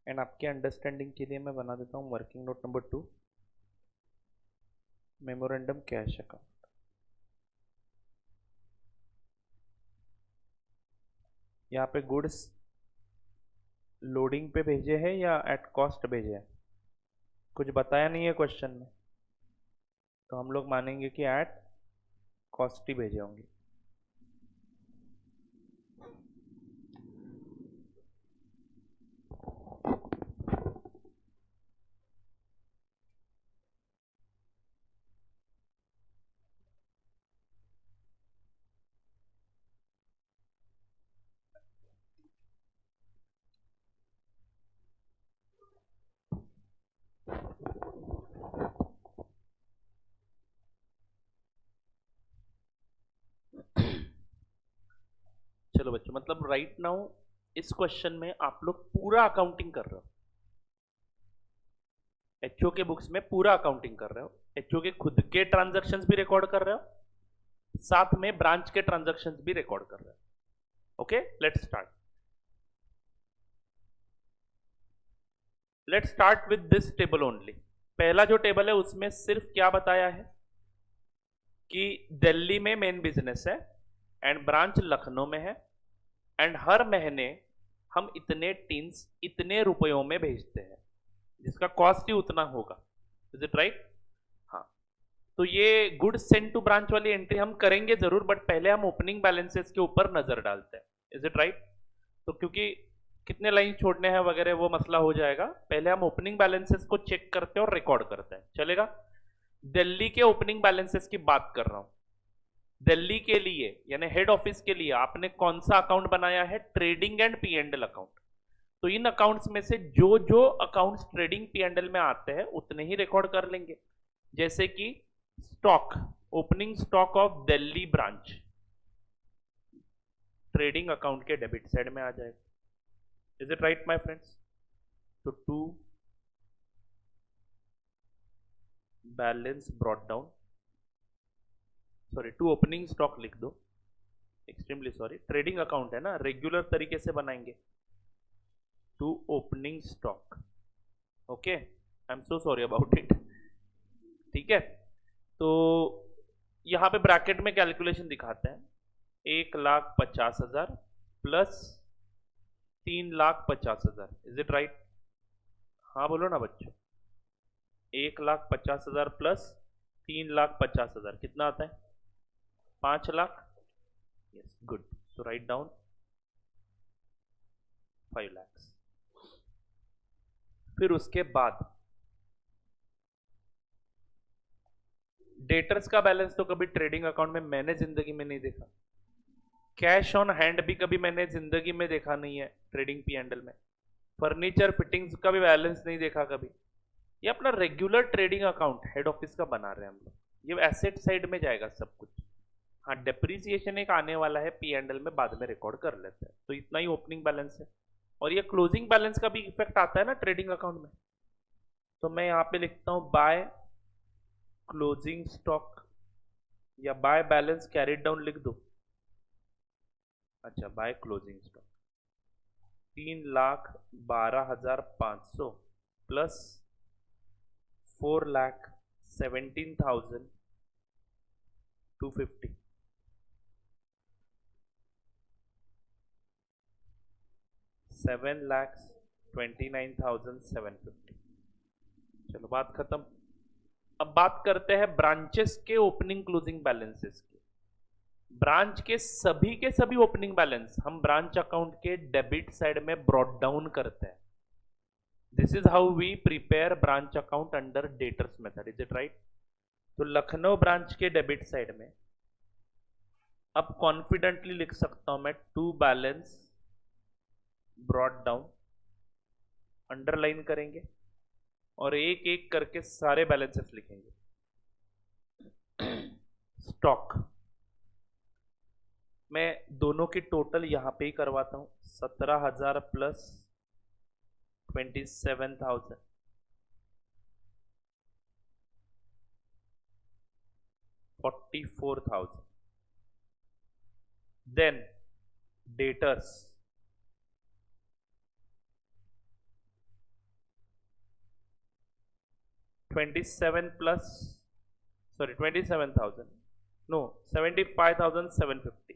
एंड आपके अंडरस्टैंडिंग के लिए मैं बना देता हूँ working note number 2, memorandum cash account. यहाँ पे गुड्स लोडिंग पे भेजे हैं या एट कॉस्ट भेजे हैं, कुछ बताया नहीं है क्वेश्चन में, तो हम लोग मानेंगे कि एट कॉस्ट ही भेजे होंगे। बच्चों, मतलब राइट नाउ इस क्वेश्चन में आप लोग पूरा अकाउंटिंग कर रहे हो, एचओ के बुक्स में पूरा अकाउंटिंग कर रहे हो, एचओ के खुद के ट्रांजैक्शंस भी रिकॉर्ड कर रहे हो, साथ में ब्रांच के ट्रांजैक्शंस भी रिकॉर्ड कर रहे हो। Okay, let's start. Let's start with this table only. पहला जो टेबल है उसमें सिर्फ क्या बताया है कि दिल्ली में मेन बिजनेस है एंड ब्रांच लखनऊ में है, एंड हर महीने हम इतने टीन्स इतने रुपयों में भेजते हैं, जिसका कॉस्ट ही उतना होगा। Is it right? हाँ, तो ये गुड्स सेंड टू ब्रांच वाली एंट्री हम करेंगे जरूर, बट पहले हम ओपनिंग बैलेंसेस के ऊपर नजर डालते हैं। Is it right? तो क्योंकि कितने लाइन छोड़ने हैं वगैरह वो मसला हो जाएगा, पहले हम ओपनिंग बैलेंसेस को चेक करते हैं और रिकॉर्ड करते हैं, चलेगा? दिल्ली के ओपनिंग बैलेंसेस की बात कर रहा हूं। दिल्ली के लिए यानी हेड ऑफिस के लिए आपने कौन सा अकाउंट बनाया है? Trading and P and L account. तो इन अकाउंट्स में से जो जो accounts trading P and L में आते हैं उतने ही रिकॉर्ड कर लेंगे। जैसे कि stock, opening stock of Delhi branch trading account के डेबिट साइड में आ जाएगा। Is it right my friends? तो to balance brought down, sorry to opening stock लिख दो, एक्सट्रीमली सॉरी, ट्रेडिंग अकाउंट है ना, रेगुलर तरीके से बनाएंगे, to opening stock. Okay, I am so sorry about it. ठीक है, तो यहां पे ब्रैकेट में कैलकुलेशन दिखाते हैं, 1,50,000 प्लस 3,50,000। Is it right? हाँ बोलो ना बच्चों। 1,50,000 प्लस 3,50,000 कितना आता है? 5 lakh. Yes, good. So write down 5 lakh. फिर उसके बाद डेटर्स का बैलेंस तो कभी ट्रेडिंग अकाउंट में मैंने जिंदगी में नहीं देखा, कैश ऑन हैंड भी कभी मैंने जिंदगी में देखा नहीं है ट्रेडिंग पी एंडल में, फर्नीचर फिटिंग्स का भी बैलेंस नहीं देखा कभी। ये अपना regular trading account head office का बना रहे हैं हम लोग, ये एसेट साइड में जाएगा सब कुछ। हाँ, डेप्रीसिएशन एक आने वाला है पी एंडल में, बाद में रिकॉर्ड कर लेते हैं। तो इतना ही ओपनिंग बैलेंस है, और ये क्लोजिंग बैलेंस का भी इफेक्ट आता है ना ट्रेडिंग अकाउंट में। तो मैं यहाँ पे लिखता हूँ बाय क्लोजिंग स्टॉक, या बाय बैलेंस कैरिड डाउन लिख दो। अच्छा, बाय क्लोजिंग स्टॉक 3,12,500 प्लस 4,17,250, 7,29,750। चलो बात खत्म। अब बात करते हैं ब्रांचेस के ओपनिंग क्लोजिंग बैलेंसेस की। ब्रांच के सभी ओपनिंग बैलेंस हम ब्रांच अकाउंट के डेबिट साइड में ब्रॉट डाउन करते हैं। This is how we prepare branch account under debtors method. Is it right? तो लखनऊ ब्रांच के डेबिट साइड में अब कॉन्फिडेंटली लिख सकता हूं मैं to balance brought down, underline करेंगे और एक एक करके सारे बैलेंसेस लिखेंगे। स्टॉक मैं दोनों की टोटल यहां पे ही करवाता हूं, 17,000 plus 27,000, 44,000। Then debtors 27 plus, sorry 27,000, no 75,750।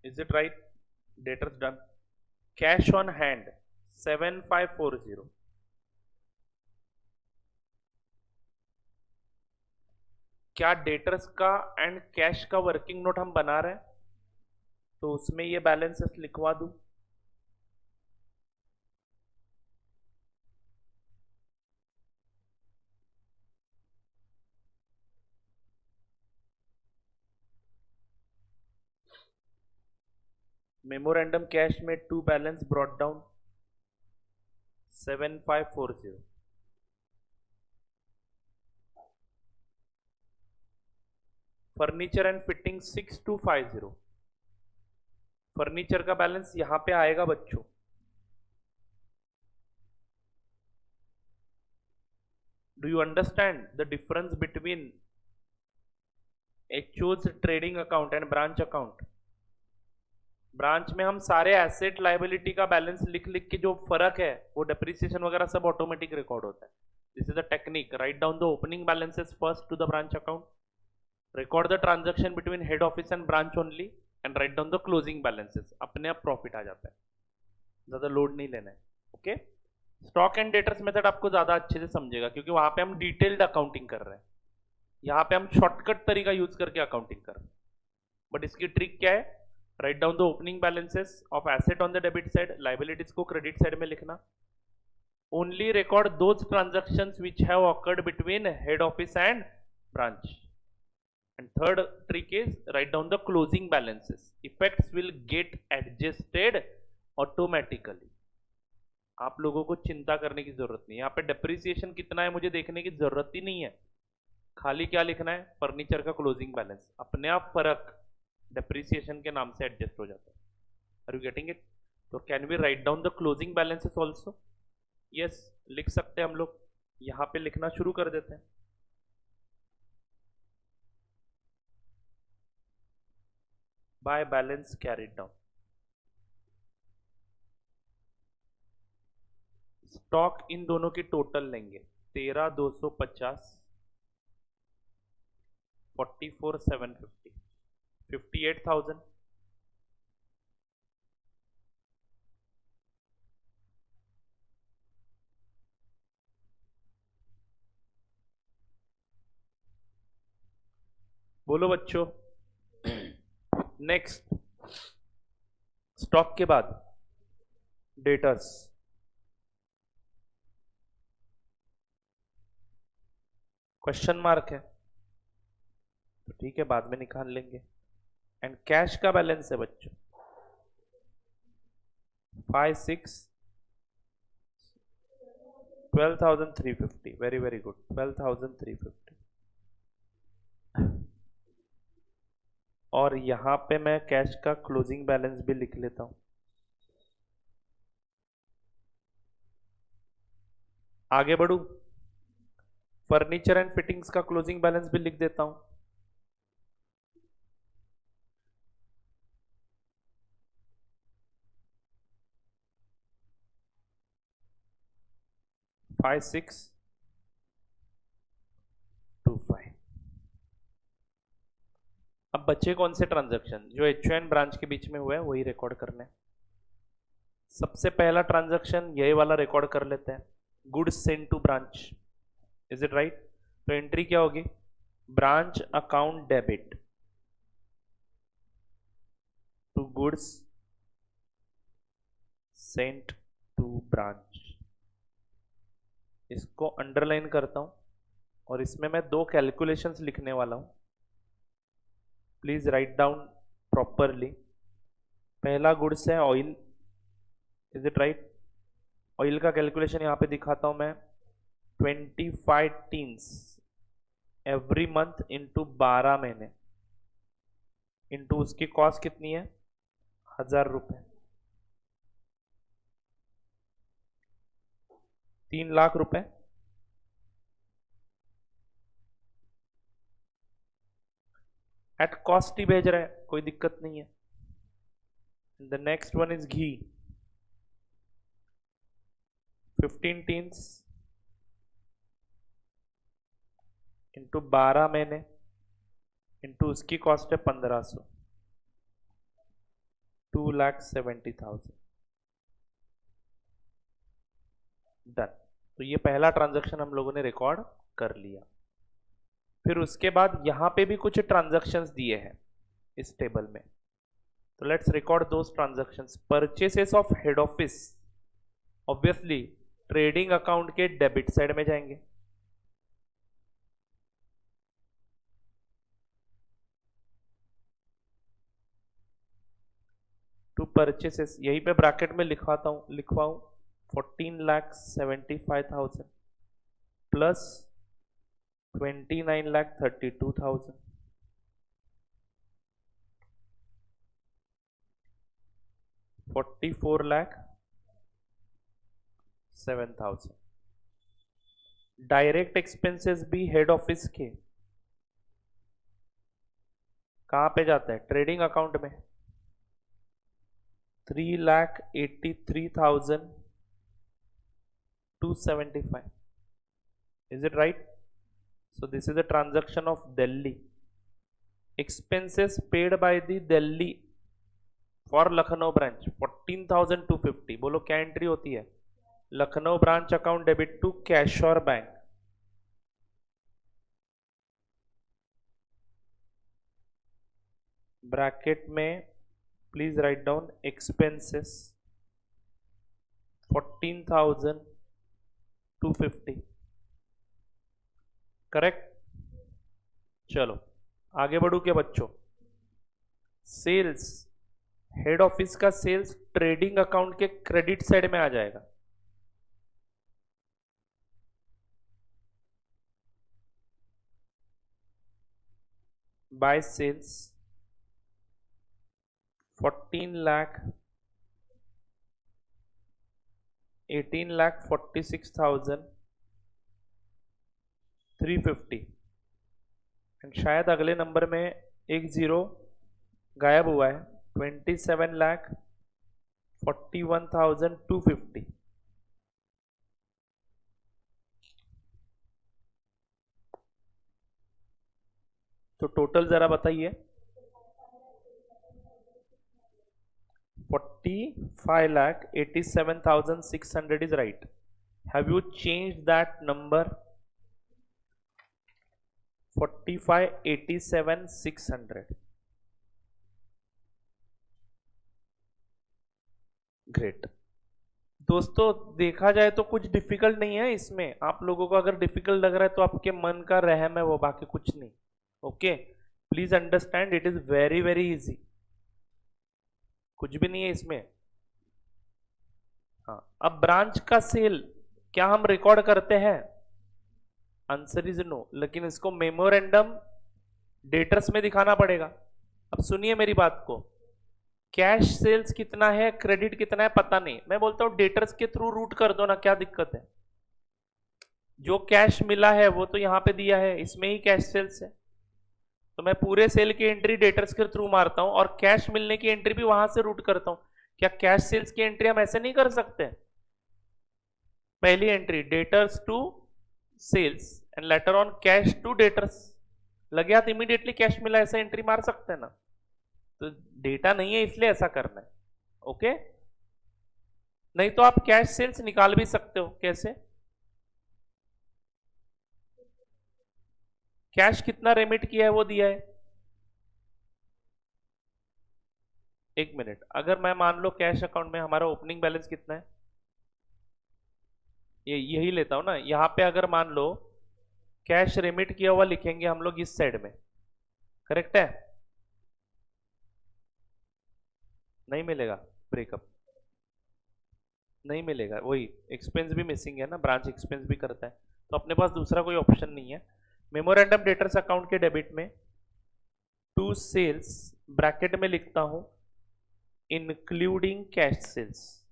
Is it right? Debtors done. Cash on hand 7,540, क्या डेटर्स का एंड कैश का वर्किंग नोट हम बना रहे हैं तो उसमें ये बैलेंसेस लिखवा दूं। मेमोरेंडम कैश में to balance brought down 7,540, furniture and fitting 6250, furniture का बैलेंस यहां पे आएगा बच्चों। Do you understand the difference between actual trading account and branch account? Branch में हम सारे एसेट लाइबिलिटी का बैलेंस लिख लिख के जो फर्क है वो डेप्रिसिएशन वगैरह सब ऑटोमेटिक रिकॉर्ड होता है। This is the technique. Write down the opening balances first to the branch account, record the transaction between head office and branch only, and write down the closing balances. अपने आप profit आ जाता है, ज्यादा load नहीं लेना है। Okay, stock and debtors method आपको ज्यादा अच्छे से समझेगा क्योंकि वहां पे हम डिटेल्ड अकाउंटिंग कर रहे हैं, यहाँ पे हम शॉर्टकट तरीका यूज करके अकाउंटिंग कर रहे हैं। बट इसकी ट्रिक क्या है? Right down the opening balances of asset on the debit side, liabilities को क्रेडिट साइड में लिखना। Only record those transactions which have awkward between head office and branch. And third trick is right down the closing balances, effects will get adjusted automatically. आप लोगों को चिंता करने की जरूरत नहीं है, यहाँ पे डेप्रिसिएशन कितना है मुझे देखने की जरूरत ही नहीं है। खाली क्या लिखना है? फर्नीचर का क्लोजिंग बैलेंस, अपने आप फर्क डेप्रिसिएशन के नाम से एडजस्ट हो जाता है। Are you getting it? तो can we write down the closing balances also? Yes, लिख सकते हैं हम लोग। यहां पे लिखना शुरू कर देते हैं। By balance carried down, stock in दोनों की टोटल लेंगे 13,250, 44,750, 58,000, बोलो बच्चों। नेक्स्ट, स्टॉक के बाद डेटर्स, क्वेश्चन मार्क है तो ठीक है, बाद में निकाल लेंगे। एंड कैश का बैलेंस है बच्चों 5,6, 12,350, वेरी वेरी गुड, 12,350। और यहां पे मैं कैश का क्लोजिंग बैलेंस भी लिख लेता हूं। आगे बढ़ू, फर्नीचर एंड फिटिंग्स का क्लोजिंग बैलेंस भी लिख देता हूं। Five six two five. अब बच्चे कौन से ट्रांजैक्शन जो एचओएन ब्रांच के बीच में हुए हैं वही रिकॉर्ड करने। सबसे पहला ट्रांजैक्शन यही वाला रिकॉर्ड कर लेते हैं, goods send to branch. Is it right? तो एंट्री क्या होगी? Branch account debit to goods sent to branch. इसको अंडरलाइन करता हूं और इसमें मैं दो कैलकुलेशंस लिखने वाला हूं, प्लीज राइट डाउन प्रॉपरली। पहला गुड्स है oil, is it right? Oil का कैलकुलेशन यहां पे दिखाता हूं मैं, 25 टीन्स एवरी मंथ इंटू 12 महीने इंटू उसकी कॉस्ट कितनी है? 1,000 रुपए, 3 लाख रुपए। एट कॉस्ट ही भेज रहे हैं, कोई दिक्कत नहीं है। The next one is ghee, 15 tins into 12 महीने इंटू उसकी कॉस्ट है 1,500, 2,70,000। डन। तो ये पहला ट्रांजैक्शन हम लोगों ने रिकॉर्ड कर लिया। फिर उसके बाद यहां पे भी कुछ ट्रांजैक्शंस दिए हैं इस टेबल में, तो let's record those transactions. Purchases of head office obviously trading account के डेबिट साइड में जाएंगे। टू परचेसेस यहीं पे ब्रैकेट में लिखवाऊं 14,75,000 प्लस 29,32,000 44,07,000। डायरेक्ट एक्सपेंसेस भी हेड ऑफिस के कहां पे जाते हैं? ट्रेडिंग अकाउंट में। 3,83,275। Is it right? So this is a transaction of Delhi. Expenses paid by the Delhi for Lucknow branch 14,250। बोलो क्या एंट्री होती है? Lucknow branch account debit to cash और बैंक। ब्रैकेट में please write down expenses 14,250। Correct. चलो आगे बढ़ू क्या बच्चों? सेल्स, हेड ऑफिस का सेल्स ट्रेडिंग अकाउंट के क्रेडिट साइड में आ जाएगा। Bye sales 18,46,350। एंड शायद अगले नंबर में एक जीरो गायब हुआ है। 27,41,250। तो टोटल जरा बताइए। 45,87,600 is right. Have you changed that number? 45,87,600। Great. दोस्तों देखा जाए तो कुछ डिफिकल्ट नहीं है इसमें। आप लोगों को अगर डिफिकल्ट लग रहा है तो आपके मन का रहम है वो, बाकी कुछ नहीं। Okay, please understand it is very very easy. कुछ भी नहीं है इसमें। हाँ, अब ब्रांच का सेल क्या हम रिकॉर्ड करते हैं? आंसर इज नो, लेकिन इसको मेमोरेंडम डेटर्स में दिखाना पड़ेगा। अब सुनिए मेरी बात को, कैश सेल्स कितना है, क्रेडिट कितना है पता नहीं, मैं बोलता हूं डेटर्स के थ्रू रूट कर दो ना, क्या दिक्कत है? जो कैश मिला है वो तो यहां पे दिया है, इसमें ही कैश सेल्स है, तो मैं पूरे सेल की एंट्री डेटर्स के थ्रू मारता हूं और कैश मिलने की एंट्री भी वहां से रूट करता हूं। क्या कैश सेल्स की एंट्री हम ऐसे नहीं कर सकते? पहली entry debtors to sales and later on cash to debtors, लगे हाथ इमीडिएटली कैश मिला ऐसा एंट्री मार सकते हैं ना। तो डेटा नहीं है इसलिए ऐसा करना है। ओके, नहीं तो आप कैश सेल्स निकाल भी सकते हो। कैसे? कैश कितना रेमिट किया है वो दिया है। एक मिनट, अगर मैं मान लो कैश अकाउंट में हमारा ओपनिंग बैलेंस कितना है, ये यही लेता हूं ना, यहां पे अगर मान लो कैश रेमिट किया हुआ लिखेंगे हम लोग इस साइड में, करेक्ट है? नहीं मिलेगा, ब्रेकअप नहीं मिलेगा, वही एक्सपेंस भी मिसिंग है ना, ब्रांच एक्सपेंस भी करता है, तो अपने पास दूसरा कोई ऑप्शन नहीं है। मेमोरेंडम डेटर्स अकाउंट के डेबिट में टू सेल्स ब्रैकेट में लिखता हूं इंक्लूडिंग कैश सेल्स,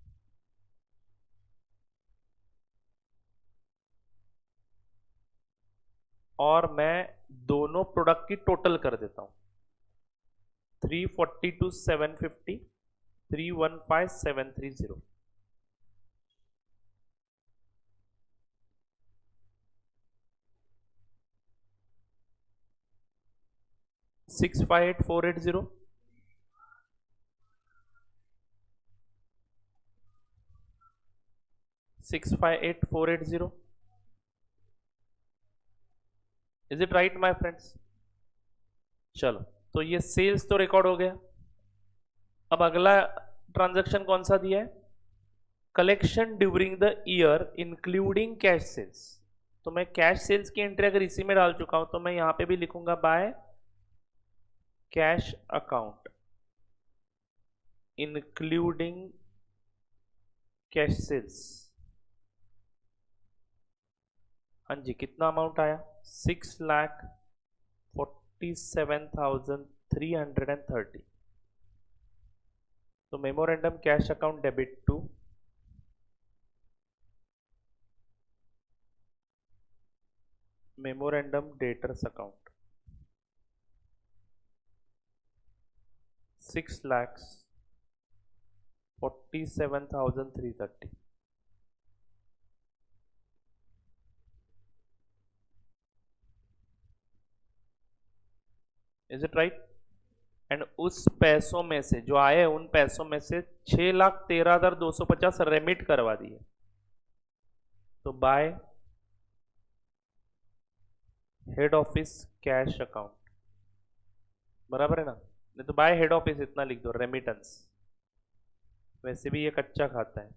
और मैं दोनों प्रोडक्ट की टोटल कर देता हूं 342,750 315,730। 658,480 658,480। Is it right my friends? चलो, तो ये सेल्स तो रिकॉर्ड हो गया। अब अगला ट्रांजैक्शन कौन सा दिया है? Collection during the year including cash sales. तो मैं कैश सेल्स की एंट्री अगर इसी में डाल चुका हूं तो मैं यहां पे भी लिखूंगा by cash account including cash sales. हाँ जी, कितना अमाउंट आया? 6,47,330। तो memorandum cash account debit to memorandum debtors account 6,47,330. Is it right? And उस पैसों में से जो आए उन पैसों में से 6,13,250 रेमिट करवा दिए, तो bye head office cash account, बराबर है ना? नहीं तो बाय हेड ऑफिस इतना लिख दो, रेमिटेंस। वैसे भी ये कच्चा खाता है।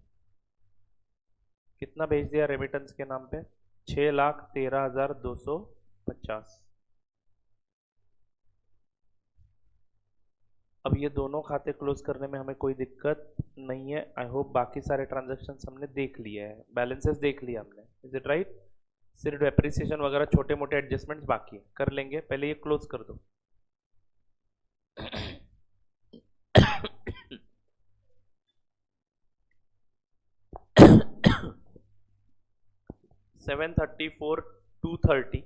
कितना भेज दिया रेमिटेंस के नाम पे? 6,13,250। अब ये दोनों खाते क्लोज करने में हमें कोई दिक्कत नहीं है। आई होप बाकी सारे ट्रांजैक्शंस हमने देख लिए हैं, बैलेंसेस देख लिया हमने। Is it right? सिर्फ डेप्रिसिएशन वगैरह छोटे मोटे एडजस्टमेंट्स बाकी है, कर लेंगे। पहले ये क्लोज कर दो। 734 230,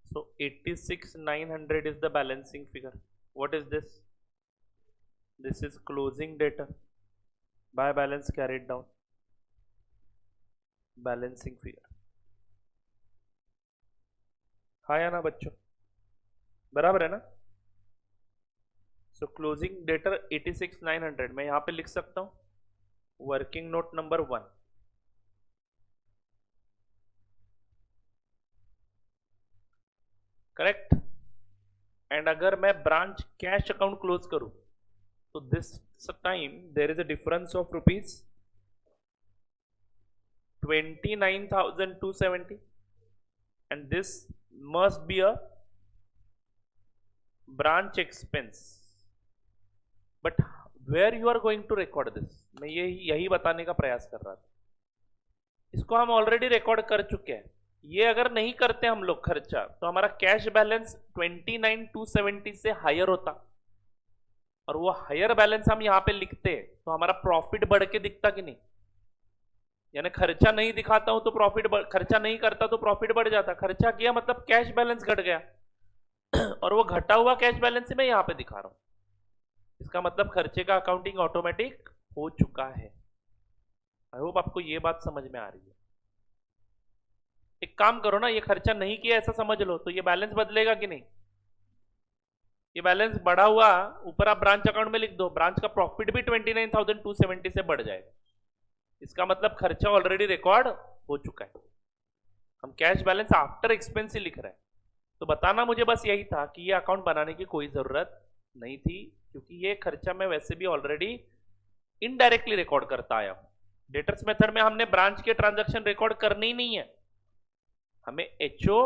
so 86,900 is the balancing figure. What is this? This is closing data by balance carried down, balancing figure। हाँ या ना बच्चों, बराबर है ना? सो क्लोजिंग डेटर 86,900 मैं यहां पे लिख सकता हूं working note number 1। Correct? And अगर मैं ब्रांच कैश अकाउंट क्लोज करूं तो this time there is a difference of rupees 29,270 and this must be a branch expense. But where you are going to record this, मैं यही बताने का प्रयास कर रहा था। इसको हम ऑलरेडी रिकॉर्ड कर चुके हैं। ये अगर नहीं करते हम लोग खर्चा तो हमारा कैश बैलेंस 29,270 से हायर होता, और वो हायर बैलेंस हम यहां पे लिखते तो हमारा प्रॉफिट बढ़ के दिखता कि नहीं? यानी खर्चा नहीं दिखाता हूं तो प्रॉफिट, खर्चा नहीं करता तो प्रॉफिट बढ़ जाता। खर्चा किया मतलब कैश बैलेंस घट गया, और वो घटा हुआ कैश बैलेंस से मैं यहां पे दिखा रहा हूं। इसका मतलब खर्चे का अकाउंटिंग ऑटोमेटिक हो चुका है। आई होप आपको ये बात समझ में आ रही है। एक काम करो ना, ये खर्चा नहीं किया ऐसा समझ लो, तो ये बैलेंस बदलेगा कि नहीं? ये बैलेंस बढ़ा हुआ ऊपर आप ब्रांच अकाउंट में लिख दो, ब्रांच का प्रॉफिट भी 29,270 से बढ़ जाएगा। इसका मतलब खर्चा ऑलरेडी रिकॉर्ड हो चुका है। हम कैश बैलेंस आफ्टर एक्सपेंस ही लिख रहे हैं। तो बताना मुझे बस यही था कि ये अकाउंट बनाने की कोई जरूरत नहीं थी, क्योंकि ये खर्चा मैं वैसे भी ऑलरेडी इनडायरेक्टली रिकॉर्ड करता आया हूं। डेटर्स मेथड में हमने ब्रांच के ट्रांजैक्शन रिकॉर्ड करने ही नहीं है, हमें एचओ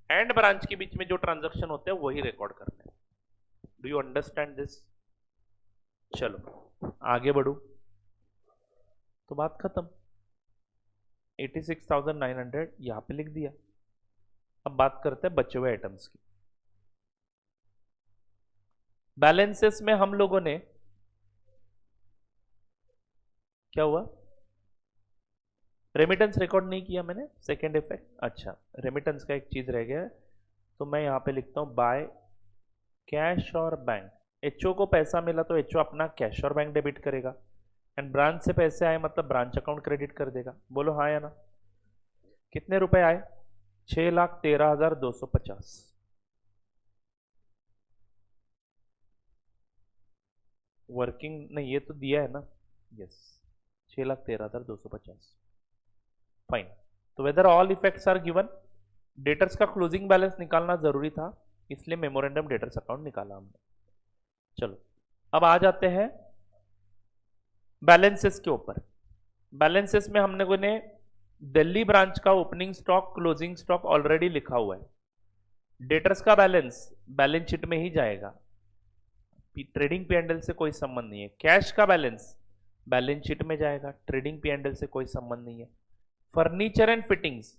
एंड ब्रांच के बीच में जो ट्रांजैक्शन होते हैं वही रिकॉर्ड करने हैं। Do you understand this? चलो आगे बढ़ू तो बात खत्म। 86,900 यहां पे लिख दिया। अब बात करते हैं बचे हुए आइटम्स की। बैलेंसेस में हम लोगों ने क्या हुआ? रेमिटेंस रिकॉर्ड नहीं किया मैंने, सेकेंड इफेक्ट। अच्छा, रेमिटेंस का एक चीज रह गया है, तो मैं यहां पे लिखता हूं बाय कैश और बैंक। एचओ को पैसा मिला तो एचओ अपना कैश और बैंक डेबिट करेगा, एंड ब्रांच से पैसे आए मतलब ब्रांच अकाउंट क्रेडिट कर देगा। बोलो हाँ या ना? कितने रुपए आए? 6,13,250। वर्किंग नहीं, ये तो दिया है ना? यस, 6,13,250। फाइन। तो whether all effects are given, debtors का क्लोजिंग बैलेंस निकालना जरूरी था, इसलिए मेमोरेंडम डेटर्स अकाउंट निकाला हमने। चलो अब आ जाते हैं बैलेंसेस के ऊपर। बैलेंसेस में हमने ने दिल्ली ब्रांच का opening stock closing stock already लिखा हुआ है। डेटर्स का बैलेंस बैलेंस शीट में ही जाएगा, ट्रेडिंग पी&एल से कोई संबंध नहीं है। कैश का बैलेंस बैलेंस शीट में जाएगा, ट्रेडिंग पी&एल से कोई संबंध नहीं है। फर्नीचर एंड फिटिंग्स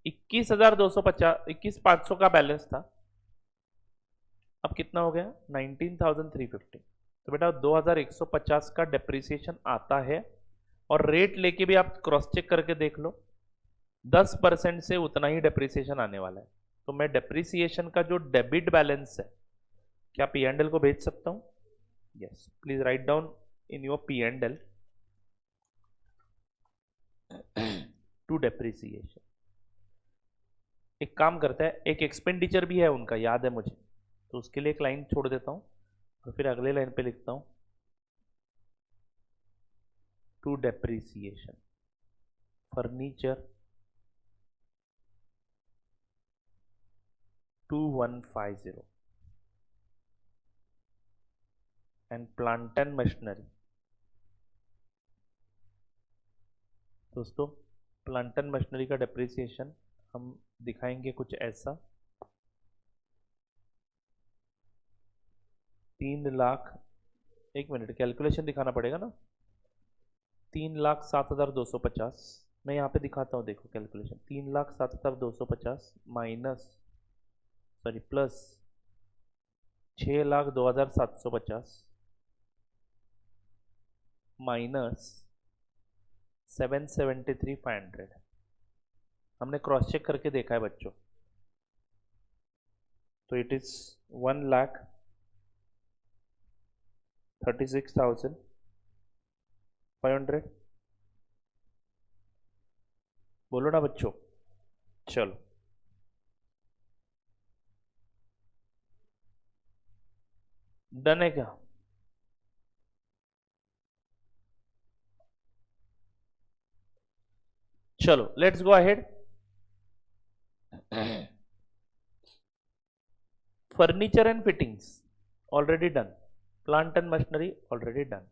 21,250, 21,500 का बैलेंस था, अब कितना हो गया 19,350। तो बेटा 2,150 का डेप्रिसिएशन आता है, और रेट लेके भी आप क्रॉस चेक करके देख लो, 10% से उतना ही डेप्रिसिएशन आने वाला है। तो मैं डेप्रिसिएशन का जो डेबिट बैलेंस है, क्या पी एंड एल को भेज सकता हूं? Yes, please write down in your P and L two depreciation. एक काम करता है, एक एक्सपेंडिचर भी है उनका, याद है मुझे, तो उसके लिए एक लाइन छोड़ देता हूं और फिर अगले लाइन पे लिखता हूं to depreciation furniture 2150 and plant and machinery. दोस्तों प्लांट एंड मशीनरी का डेप्रिसिएशन हम दिखाएंगे कुछ ऐसा, 3,00,000, एक मिनट कैलकुलेशन दिखाना पड़ेगा ना, 3,07,250, मैं यहाँ पे दिखाता हूँ, देखो calculation, 3,07,250 minus, sorry plus 6,02,750 minus 773,500। हमने क्रॉस चेक करके देखा है बच्चों, तो इट इज 1,36,500। बोलो ना बच्चों, चलो डन है क्या? चलो let's go ahead. Furniture and fittings already done, plant and machinery already done,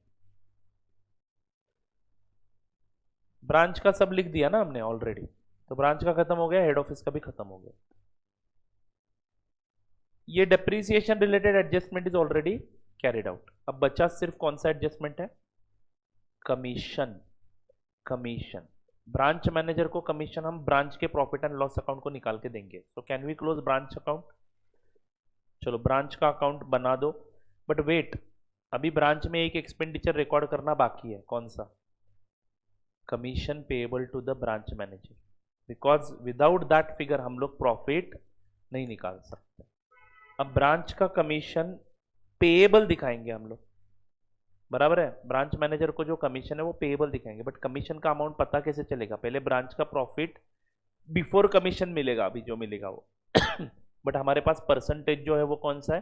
branch का सब लिख दिया ना हमने ऑलरेडी, तो ब्रांच का खत्म हो गया, हेड ऑफिस का भी खत्म हो गया। ये depreciation related adjustment is already carried out. अब बचा सिर्फ कौन सा एडजस्टमेंट है? कमीशन। कमीशन, ब्रांच मैनेजर को कमीशन हम ब्रांच के प्रॉफिट एंड लॉस अकाउंट को निकाल के देंगे। तो can we close branch account? चलो ब्रांच का अकाउंट बना दो, बट वेट, अभी ब्रांच में एक एक्सपेंडिचर रिकॉर्ड करना बाकी है, कौन सा? Commission payable to the branch manager, because without that figure हम लोग प्रॉफिट नहीं निकाल सकते। अब ब्रांच का कमीशन पेएबल दिखाएंगे हम लोग, बराबर है, ब्रांच मैनेजर को जो कमीशन है वो पेएबल दिखाएंगे, बट कमीशन का अमाउंट पता कैसे चलेगा? पहले ब्रांच का प्रॉफिट बिफोर कमीशन मिलेगा, अभी जो मिलेगा वो बट हमारे पास परसेंटेज जो है वो कौन सा है?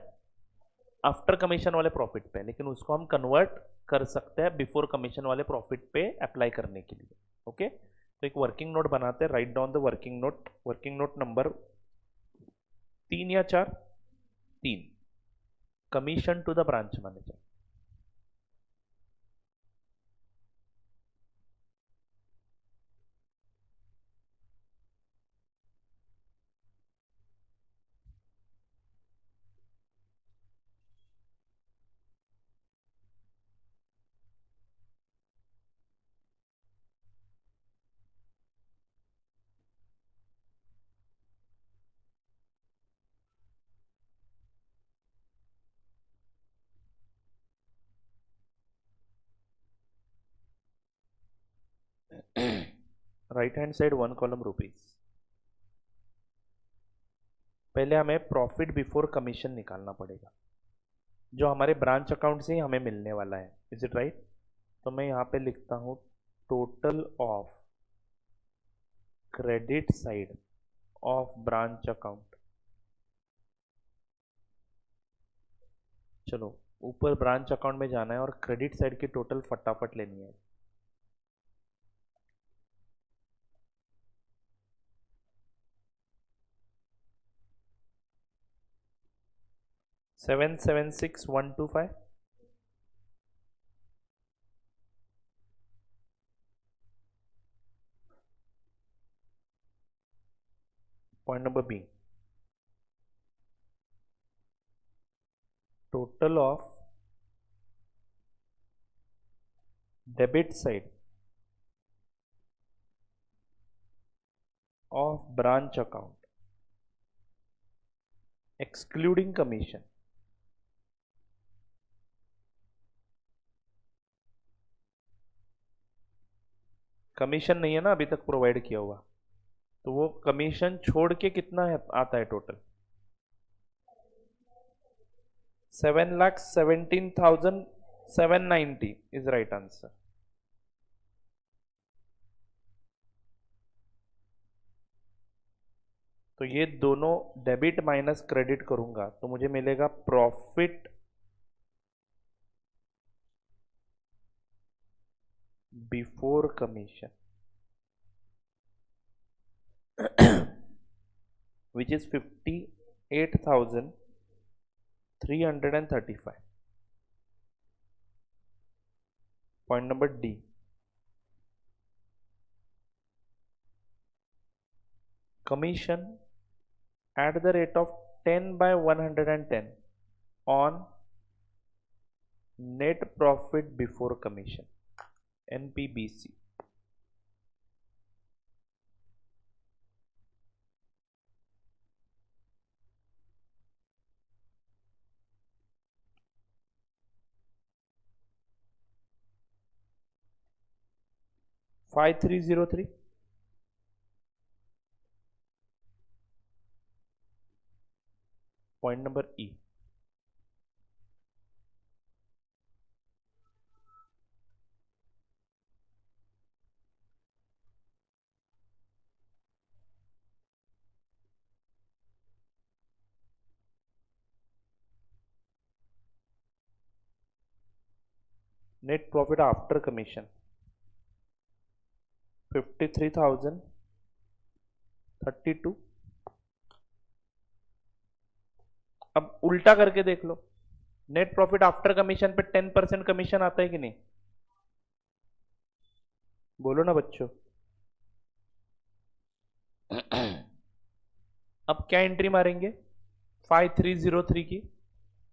आफ्टर कमीशन वाले प्रॉफिट पे, लेकिन उसको हम कन्वर्ट कर सकते हैं बिफोर कमीशन वाले प्रॉफिट पे अप्लाई करने के लिए। ओके, तो एक वर्किंग नोट बनाते हैं, write down the working note. Working note number 3 या 4? 3, commission to the branch manager. Right hand side 1 column rupees. पहले हमें प्रॉफिट बिफोर कमीशन निकालना पड़ेगा, जो हमारे ब्रांच अकाउंट से ही हमें मिलने वाला है। Is it right? तो मैं यहाँ पे लिखता हूँ total of credit side of branch account. चलो ऊपर ब्रांच अकाउंट में जाना है और क्रेडिट साइड की टोटल फटाफट लेनी है। Seven 7,6,125, point number B, total of debit side of branch account excluding commission. Commission नहीं है ना अभी तक प्रोवाइड किया हुआ, तो वो कमीशन छोड़ के कितना है, आता है टोटल 7,17,790 इज राइट आंसर. तो ये दोनों डेबिट माइनस क्रेडिट करूंगा तो मुझे मिलेगा profit before commission which is 58,335. Point number D. Commission at the rate of 10/110 on net profit before commission, NPBC. Five 303. Point number E. Net profit after commission 53,032. अब उल्टा करके देख लो, नेट प्रॉफिट आफ्टर कमीशन पे 10% commission आता है कि नहीं, बोलो ना बच्चों. अब क्या एंट्री मारेंगे 5303 की,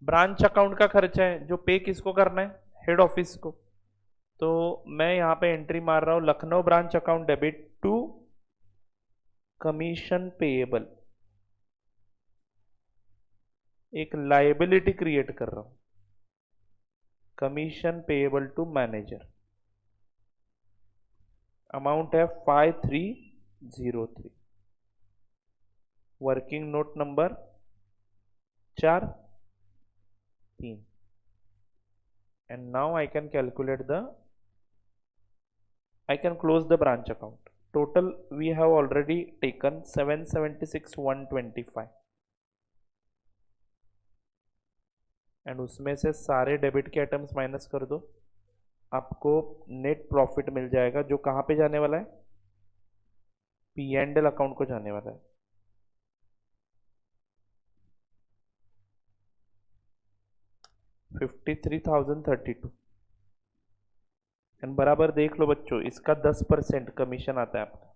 ब्रांच अकाउंट का खर्चा है जो पे किसको करना है, हेड ऑफिस को. तो मैं यहां पे एंट्री मार रहा हूं Lucknow branch account debit to commission payable, एक लायबिलिटी क्रिएट कर रहा हूं, commission payable to manager, amount है 5303, working note number 4-3. and now I can calculate I can close the branch account. Total we have already taken 776,125 and उसमें से सारे debit के items minus कर दो, आपको नेट प्रॉफिट मिल जाएगा जो कहां पे जाने वाला है, पी एंड एल अकाउंट को जाने वाला है. $53,032 एंड बराबर देख लो बच्चों, इसका 10% कमीशन आता है आपका.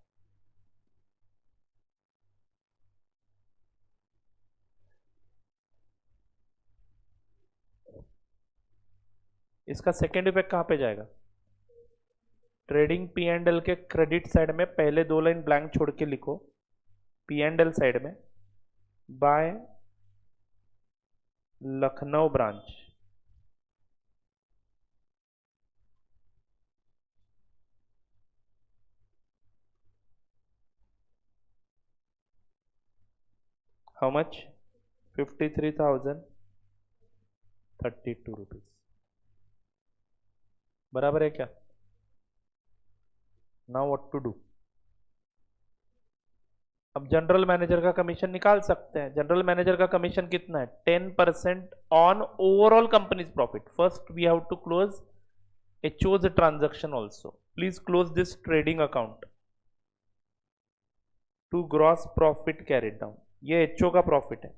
इसका सेकेंड इफेक्ट कहां पे जाएगा, ट्रेडिंग पी एंड एल के क्रेडिट साइड में पहले 2 लाइन ब्लैंक छोड़ के लिखो, पी एंड एल साइड में by Lucknow branch, how much 53,032 rupees. बराबर है क्या. नाउ व्हाट टू डू, अब जनरल मैनेजर का कमीशन निकाल सकते हैं. जनरल मैनेजर का कमीशन कितना है, 10% on overall company's profit. First we have to close HO's transaction also. Please close this trading account to gross profit carried down. ये HO का प्रॉफिट है.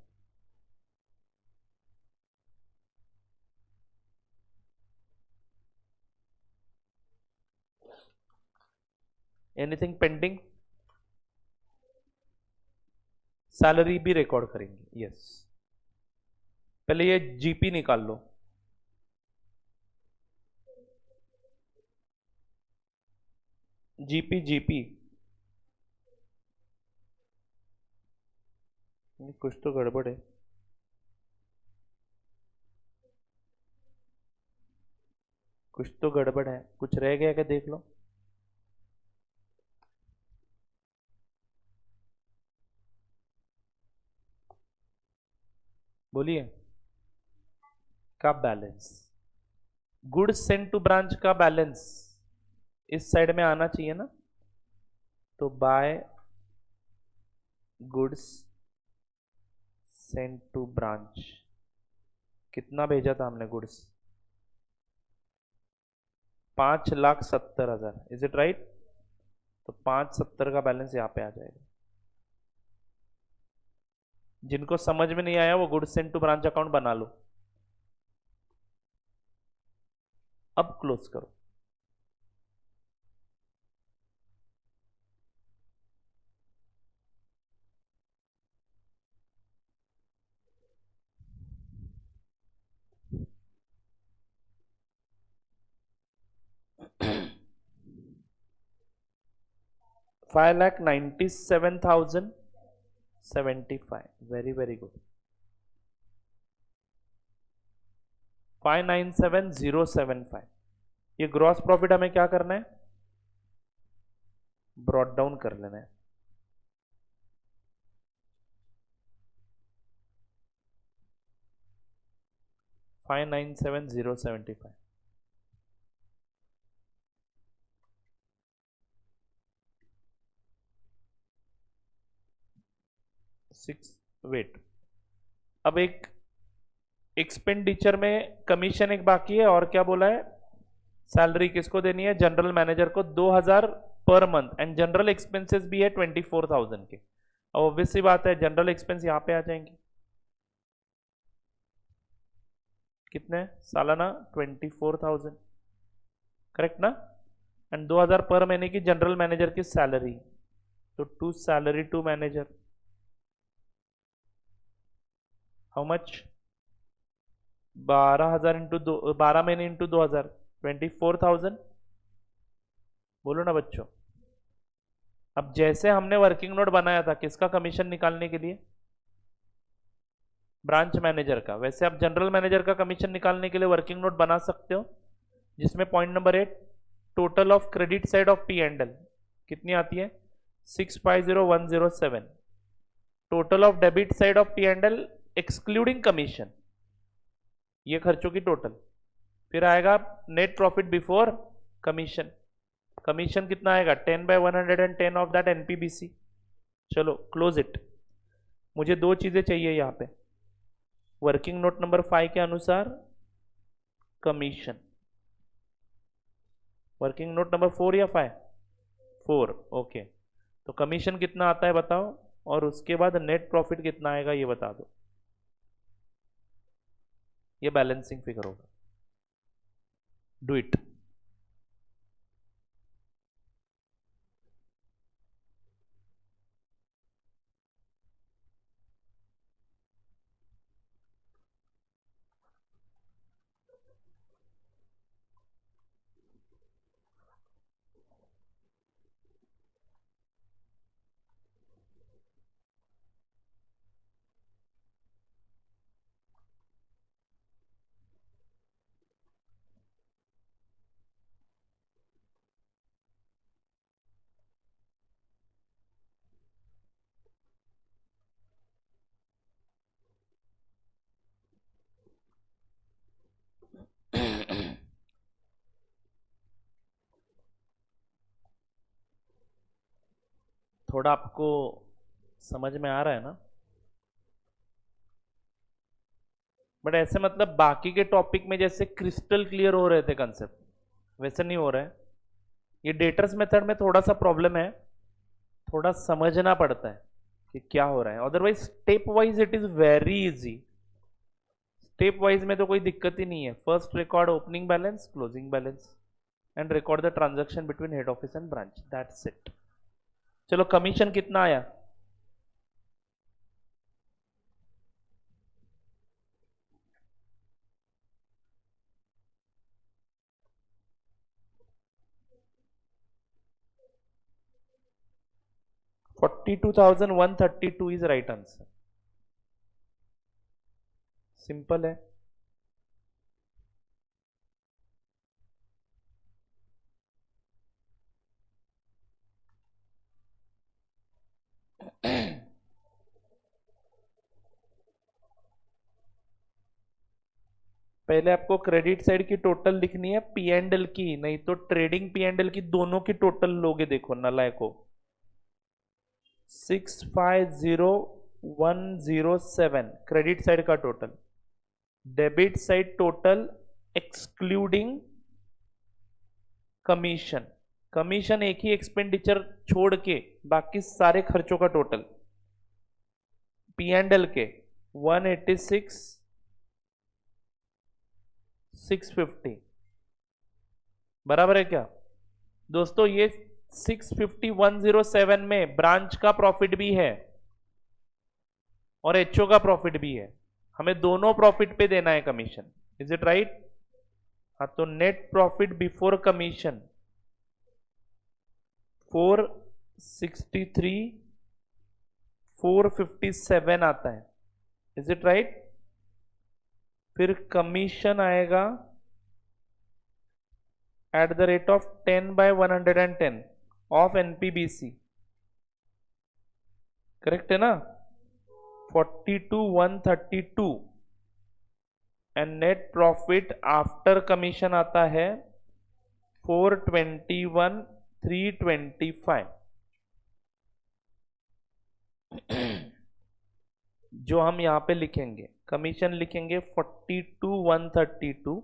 एनीथिंग पेंडिंग, सैलरी भी रिकॉर्ड करेंगे. Yes, पहले ये जीपी निकाल लो. जीपी कुछ तो गड़बड़ है। कुछ तो गड़बड़ है, कुछ रह गया क्या देख लो। बोलिए। का balance, goods send to branch का बैलेंस इस साइड में आना चाहिए ना। तो by goods send to branch, कितना भेजा था हमने गुड्स? 5,70,000, is it right? तो 570 का बैलेंस यहाँ पे आ जाएगा। जिनको समझ में नहीं आया वो goods send to branch account बना लो। अब क्लोज करो। $5,97,075, वेरी वेरी गुड। 5,97,075। ये ग्रॉस प्रॉफिट हमें क्या करना है? ब्रॉट डाउन कर लेना है। $5,97,075। 6, वेट। अब एक एक्सपेंडिचर में कमीशन एक बाकी है, और क्या बोला है? सैलरी किसको देनी है? जनरल मैनेजर को 2,000 per month, and general expenses भी है 24,000 के। अब ऑब्वियस सी बात है जनरल एक्सपेंस यहां पे आ जाएंगे। कितने सालाना? 24,000, करेक्ट ना? एंड 2,000 पर महीने की जनरल मैनेजर की सैलरी, तो to salary to manager how much? 12,000 into 12 महीने इंटू 2,000, 24,000। बोलो ना बच्चों। अब जैसे हमने वर्किंग नोट बनाया था किसका कमीशन निकालने के लिए? ब्रांच मैनेजर का, वैसे आप जनरल मैनेजर का कमीशन निकालने के लिए वर्किंग नोट बना सकते हो, जिसमें point number 8, total of credit side of P and L कितनी आती है? 650,107। Total of debit side of P and L excluding commission, ये खर्चों की टोटल। फिर आएगा net profit before commission. Commission कितना आएगा? 10/110 ऑफ दैट एनपीबीसी। चलो क्लोज इट। मुझे दो चीजें चाहिए यहाँ पे। वर्किंग नोट नंबर 5 के अनुसार कमीशन। वर्किंग नोट नंबर 4 या 5? 4, ओके। तो कमीशन कितना आता है बताओ, और उसके बाद नेट प्रॉफिट कितना आएगा ये बता दो। ये बैलेंसिंग फिगर होगा। Do it. थोड़ा आपको समझ में आ रहा है ना? बट ऐसे मतलब बाकी के टॉपिक में जैसे क्रिस्टल क्लियर हो रहे थे कंसेप्ट, वैसे नहीं हो रहा है। ये डेटर्स मेथड में थोड़ा सा प्रॉब्लम है, थोड़ा समझना पड़ता है कि क्या हो रहा है। Otherwise step wise it is very easy. Step wise में तो कोई दिक्कत ही नहीं है। First record opening balance, closing balance, and record the transaction between head office and branch, that's it. चलो कमीशन कितना आया? $42,132 इज राइट आंसर। सिंपल है। पहले आपको क्रेडिट साइड की टोटल लिखनी है पी एंड एल की, नहीं तो ट्रेडिंग पी एंड एल की दोनों की टोटल लोगे। देखो नलायको, 650107 क्रेडिट साइड का total, debit side total excluding commission. Commission एक ही एक्सपेंडिचर छोड़ के बाकी सारे खर्चों का टोटल पी एंड एल के 186,650 बराबर है क्या दोस्तों? ये 650,107 में ब्रांच का प्रॉफिट भी है और एचओ का प्रॉफिट भी है। हमें दोनों प्रॉफिट पे देना है कमीशन। Is it right? हाँ, तो नेट प्रॉफिट बिफोर कमीशन 463,457 आता है। Is it right? फिर कमीशन आएगा at the rate of 10/110 of NPBC. Correct है ना? 42,132 and net profit after commission आता है 421,325। जो हम यहां पे लिखेंगे, कमीशन लिखेंगे 42,132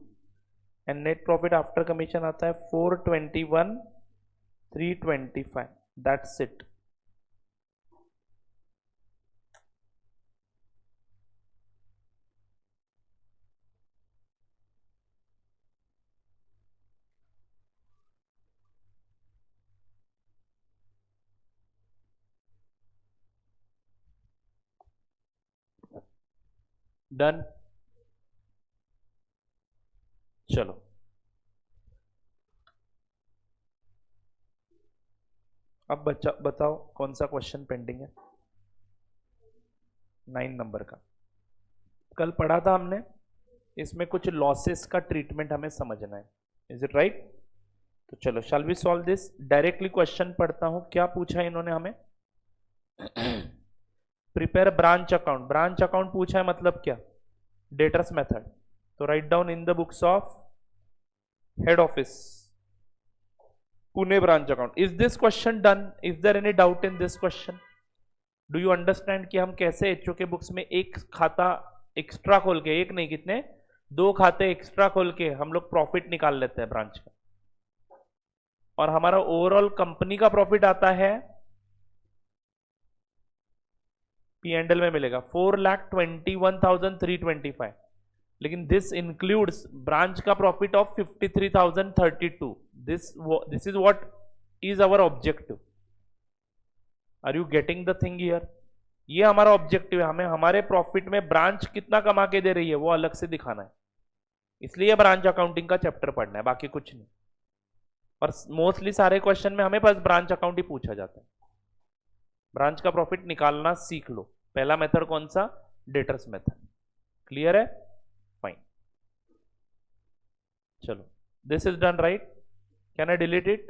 and net profit after commission आता है 421,325। That's it. डन। चलो अब बच्चा बताओ कौन सा क्वेश्चन पेंडिंग है? 9 नंबर का कल पढ़ा था हमने। इसमें कुछ लॉसेस का ट्रीटमेंट हमें समझना है। Is it right? तो चलो shall we solve this. Directly question पढ़ता हूं, क्या पूछा है इन्होंने हमें। Prepare branch account. Branch account पूछा है मतलब क्या? Debtors method. तो write down in the books of head office Pune branch account. Is this question done? Is there any doubt in this question? Do you understand कि हम कैसे HO के books में एक खाता एक्स्ट्रा खोल के, एक नहीं कितने, 2 खाते एक्स्ट्रा खोल के हम लोग प्रॉफिट निकाल लेते हैं ब्रांच का, और हमारा ओवरऑल कंपनी का प्रॉफिट आता है पी एंड एल में मिलेगा 4,21,325। लेकिन दिस इंक्लूड्स ब्रांच का profit of 53,032। This is what is our objective. Are you getting the thing here? ये हमारा ऑब्जेक्टिव है। हमें हमारे प्रॉफिट में ब्रांच कितना कमा के दे रही है वो अलग से दिखाना है। इसलिए ब्रांच अकाउंटिंग का चैप्टर पढ़ना है, बाकी कुछ नहीं। और मोस्टली सारे क्वेश्चन में हमें बस ब्रांच अकाउंट ही पूछा जाता है। ब्रांच का प्रॉफिट निकालना सीख लो। पहला मेथड कौन सा? Debtors method. क्लियर है? फाइन। चलो this is done right. Can I delete it?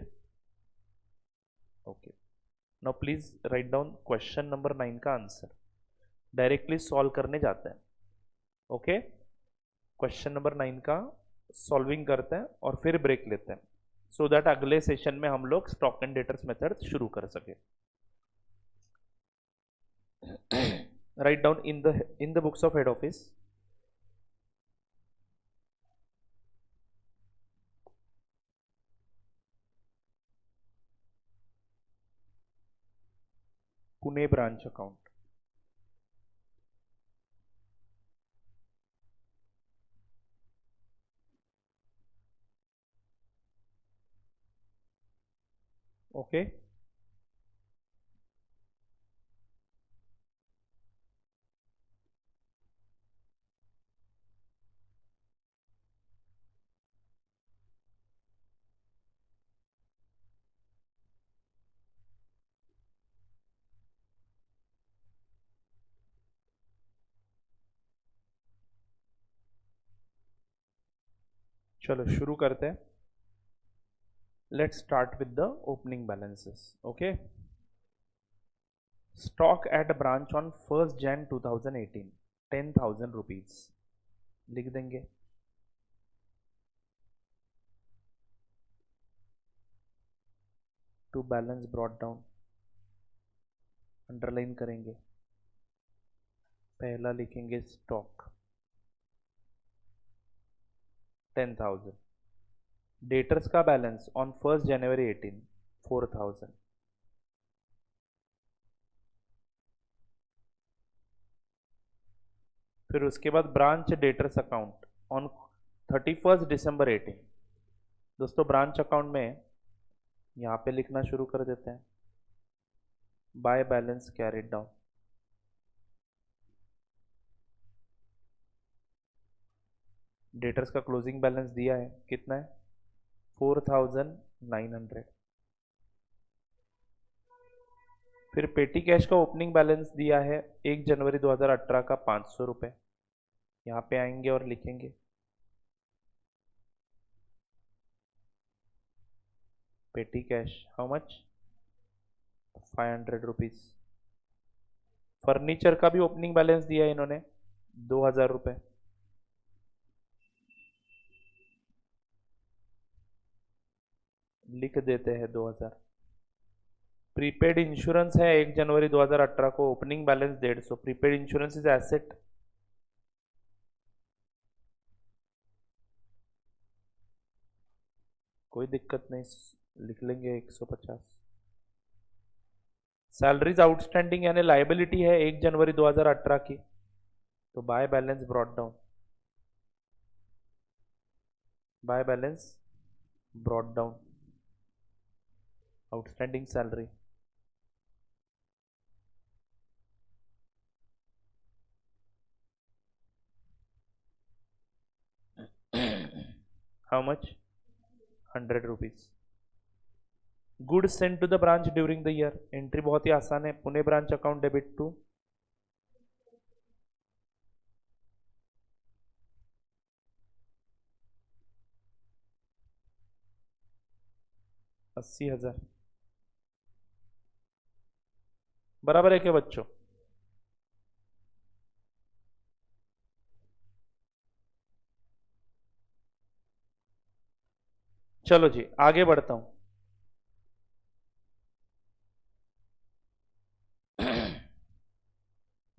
Okay. Now please write down question number 9 का आंसर। डायरेक्टली सॉल्व करने जाते हैं। ओके, क्वेश्चन नंबर 9 का सॉल्विंग करते हैं और फिर ब्रेक लेते हैं, सो दैट अगले सेशन में हम लोग स्टॉक एंड डेटर्स मेथड शुरू कर सके। Right down in the books of head office Pune branch account. Okay, चलो शुरू करते हैं. Let's start with the opening balances. Okay. Stock at branch on 1st Jan 2018, 10,000 rupees. लिख देंगे. To balance brought down. Underline करेंगे. पहला लिखेंगे स्टॉक 10,000. डेटर्स का बैलेंस ऑन 1st January 18, 4,000. फिर उसके बाद branch debtors account on 31st December 18. दोस्तों ब्रांच अकाउंट में यहाँ पे लिखना शुरू कर देते हैं. By balance carried down. Debtors का क्लोजिंग बैलेंस दिया है, कितना है? 4,900. फिर पेटी कैश का ओपनिंग बैलेंस दिया है 1 जनवरी 2018 का 500 रुपये. यहाँ पे आएंगे और लिखेंगे पेटी cash how much? 500 rupees. Furniture का भी ओपनिंग बैलेंस दिया है इन्होंने 2,000 रुपये. लिख देते हैं 2,000. प्रीपेड इंश्योरेंस है 1 जनवरी 2018 को, opening balance 150. Prepaid insurance is asset. कोई दिक्कत नहीं, लिख लेंगे 150. सैलरीज आउटस्टैंडिंग यानी लाइबिलिटी है 1 जनवरी 2018 की, तो by balance brought down. By balance brought down. Outstanding salary. How much? 100 rupees. Goods send to the branch during the year. Entry बहुत ही आसान है. Pune branch account debit to 80,000. बराबर है क्या बच्चों? चलो जी आगे बढ़ता हूं.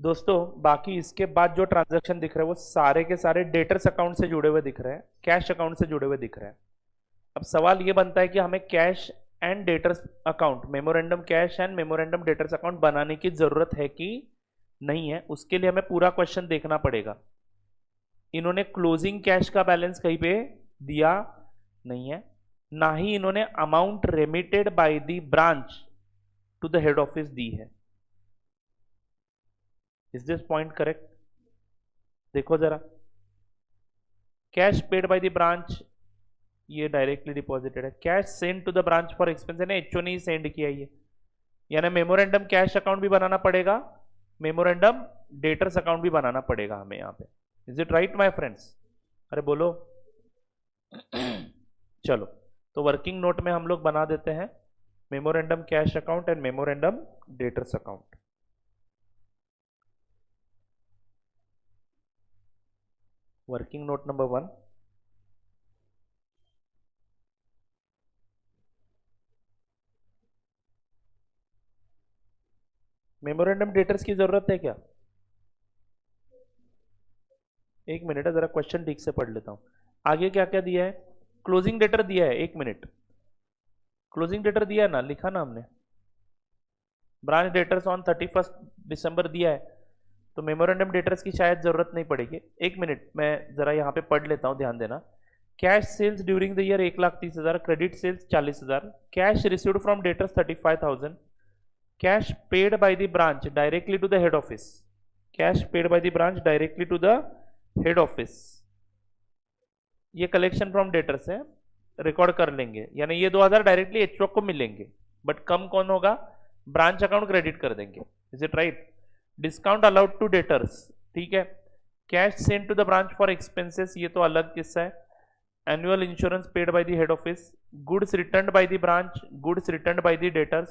दोस्तों बाकी इसके बाद जो ट्रांजैक्शन दिख रहे हैं वो सारे के सारे डेटर्स अकाउंट से जुड़े हुए दिख रहे हैं, कैश अकाउंट से जुड़े हुए दिख रहे हैं. अब सवाल ये बनता है कि हमें cash and debtors account, memorandum cash and memorandum debtors account बनाने की जरूरत है कि नहीं है. उसके लिए हमें पूरा क्वेश्चन देखना पड़ेगा. इन्होंने क्लोजिंग कैश का बैलेंस कहीं पे दिया नहीं है, ना ही इन्होंने amount remitted by the branch to the head office दी है. Is this point correct? देखो जरा, cash paid by the branch ये डायरेक्टली डिपॉजिटेड है. Cash send to the branch for expense ने एचओ नहीं सेंड किया ये, यानी मेमोरेंडम कैश अकाउंट भी बनाना पड़ेगा, मेमोरेंडम डेटर्स अकाउंट भी बनाना पड़ेगा हमें यहाँ पे. Is it right my friends? अरे बोलो. चलो तो वर्किंग नोट में हम लोग बना देते हैं memorandum cash account and memorandum debtors account. Working note number 1. Memorandum debtors की जरूरत है क्या? एक मिनट है, जरा क्वेश्चन ठीक से पढ़ लेता हूं. आगे क्या क्या दिया है? क्लोजिंग डेटर दिया है. एक मिनट, क्लोजिंग डेटर दिया है ना, लिखा ना हमने. ब्रांच डेटर्स ऑन 31 दिसंबर दिया है, तो मेमोरेंडम डेटर्स की शायद जरूरत नहीं पड़ेगी. एक मिनट मैं जरा यहाँ पे पढ़ लेता हूँ, ध्यान देना. Cash sales during the year 1,30,000. Credit sales 40,000. Cash received from debtors 35,000. Cash paid by the branch directly to the head office. Cash paid by the branch directly to the head office. ये collection from debtors है, record कर लेंगे. यानी ये 2,000 directly HO को मिलेंगे, but कम कौन होगा? ब्रांच अकाउंट क्रेडिट कर देंगे. Is it right? Discount allowed to debtors, ठीक है. Cash send to the branch for expenses, ये तो अलग किस्सा है. annual insurance paid by the head office, goods returned by the branch, goods returned by the debtors,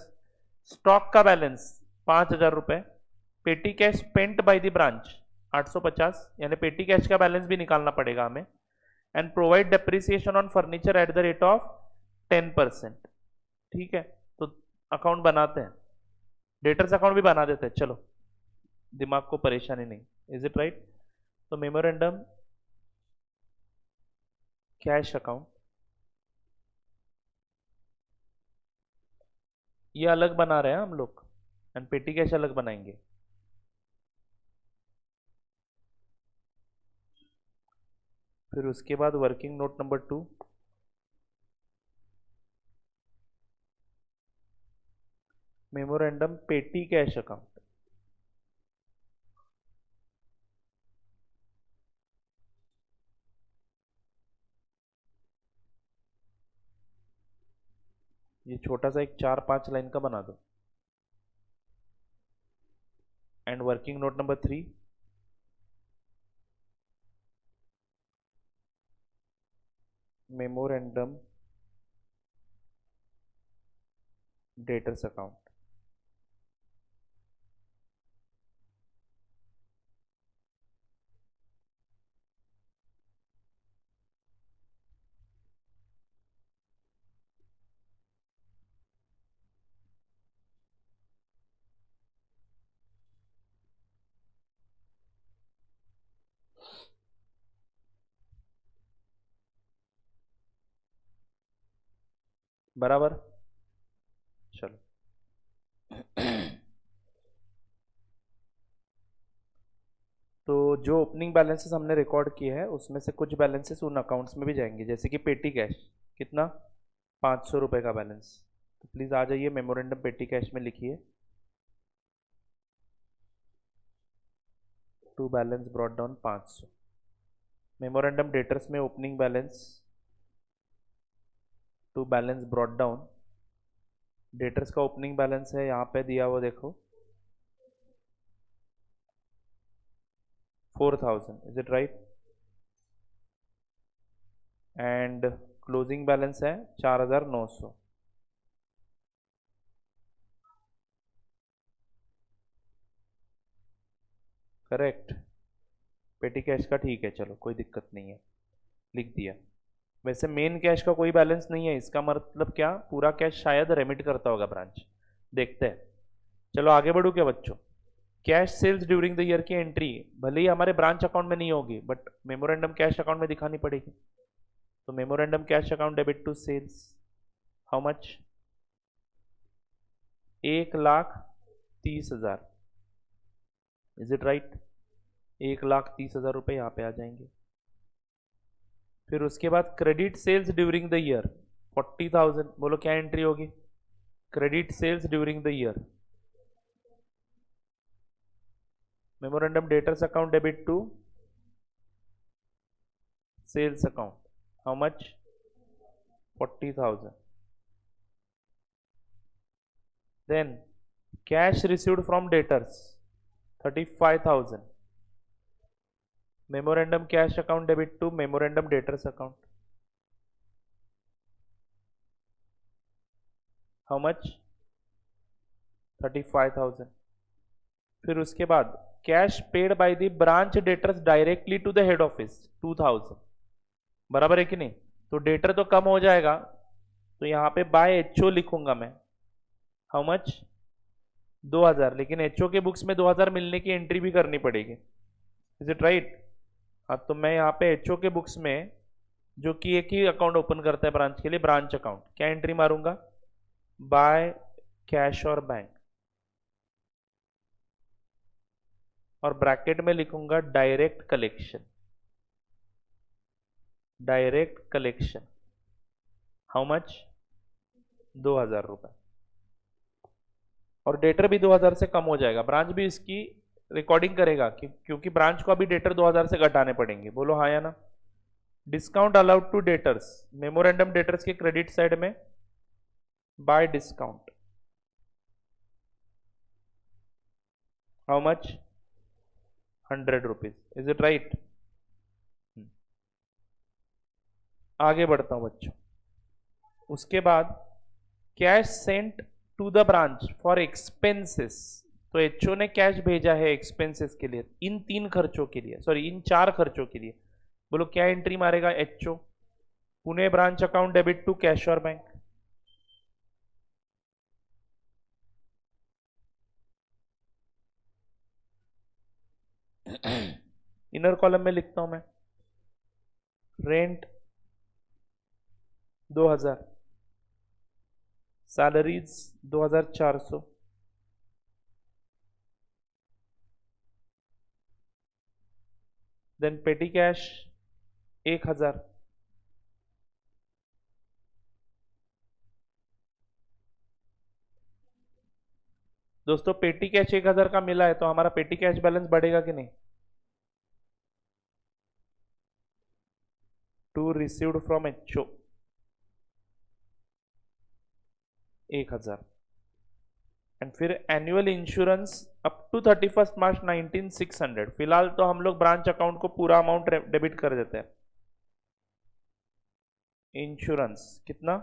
stock का balance 5,000 रुपए, पेटी cash spent bye the branch 850, यानी पेटी कैश का बैलेंस भी निकालना पड़ेगा हमें, and provide depreciation on furniture eight the rate of 10%। ठीक है, तो अकाउंट बनाते हैं, डेटर्स अकाउंट भी बना देते हैं, चलो दिमाग को परेशानी नहीं, इज इट राइट। तो मेमोरेंडम कैश अकाउंट ये अलग बना रहे हैं हम लोग, एंड पेटी कैश अलग बनाएंगे। फिर उसके बाद वर्किंग नोट नंबर 2, मेमोरेंडम पेटी कैश अकाउंट। ये छोटा सा एक 4-5 लाइन का बना दो। And working note number 3, memorandum debtors account. बराबर, चलो तो जो ओपनिंग बैलेंसेस हमने रिकॉर्ड किए हैं उसमें से कुछ बैलेंसेस उन अकाउंट्स में भी जाएंगे, जैसे कि पेटी कैश कितना 500 रुपए का बैलेंस। तो प्लीज़ आ जाइए, मेमोरेंडम पेटी कैश में लिखिए to balance brought down 500। Memorandum debtors में opening balance to balance brought down, debtors का ओपनिंग बैलेंस है यहाँ पे दिया हुआ, देखो 4,000, is it right. And closing balance है 4,900। करेक्ट, पेटी कैश का ठीक है, चलो कोई दिक्कत नहीं है, लिख दिया। वैसे मेन कैश का कोई बैलेंस नहीं है, इसका मतलब क्या, पूरा कैश शायद रेमिट करता होगा ब्रांच, देखते हैं। चलो आगे बढ़ू क्या बच्चों। Cash sales during the year की एंट्री भले ही हमारे ब्रांच अकाउंट में नहीं होगी, बट मेमोरेंडम कैश अकाउंट में दिखानी पड़ेगी। तो memorandum cash account debit to sales, how much, 1,30,000, is it right. 1,30,000 रुपये यहाँ पे आ जाएंगे। फिर उसके बाद credit sales during the year 40,000, बोलो क्या एंट्री होगी, credit sales during the year, memorandum debtors account debit to sales account, how much, 40,000। Then cash received from debtors 35,000, memorandum cash account debit to memorandum debtors account, how much, 35,000। फिर उसके बाद cash paid by the branch debtors directly to the head office 2,000, बराबर है कि नहीं। तो debtor तो कम हो जाएगा, तो यहाँ पे बाय एचओ लिखूंगा मैं, हाउ मच, 2,000, लेकिन एचओ के बुक्स में 2,000 मिलने की एंट्री भी करनी पड़ेगी, इज इट राइट। हाँ, तो मैं यहाँ पे एचओ के बुक्स में, जो कि एक ही अकाउंट ओपन करता है ब्रांच के लिए, ब्रांच अकाउंट, क्या एंट्री मारूंगा, बाय कैश और बैंक, और ब्रैकेट में लिखूंगा direct collection, direct collection, how much, 2,000 रुपए। और डेटर भी 2,000 से कम हो जाएगा, ब्रांच भी इसकी रिकॉर्डिंग करेगा क्योंकि ब्रांच को अभी डेटर 2,000 से घटाने पड़ेंगे, बोलो हाँ या ना। Discount allowed to debtors, memorandum debtors के क्रेडिट साइड में by discount, how much, 100 rupees, is it right. आगे बढ़ता हूं बच्चों। उसके बाद cash sent to the branch for expenses. तो एचओ ने कैश भेजा है एक्सपेंसेस के लिए, इन 3 खर्चों के लिए, सॉरी इन 4 खर्चों के लिए। बोलो क्या एंट्री मारेगा HO? Pune branch account debit to cash और बैंक। इनर कॉलम में लिखता हूं मैं, rent 2000, salaries 2400, then petty cash 1000, दोस्तों पेटी कैश 1000 का मिला है तो हमारा पेटी कैश बैलेंस बढ़ेगा कि नहीं? To received from HO 1000, and फिर annual insurance up to 31 March 19,600। फिलहाल तो हम लोग ब्रांच अकाउंट को पूरा अमाउंट डेबिट कर देते हैं। इंश्योरेंस कितना?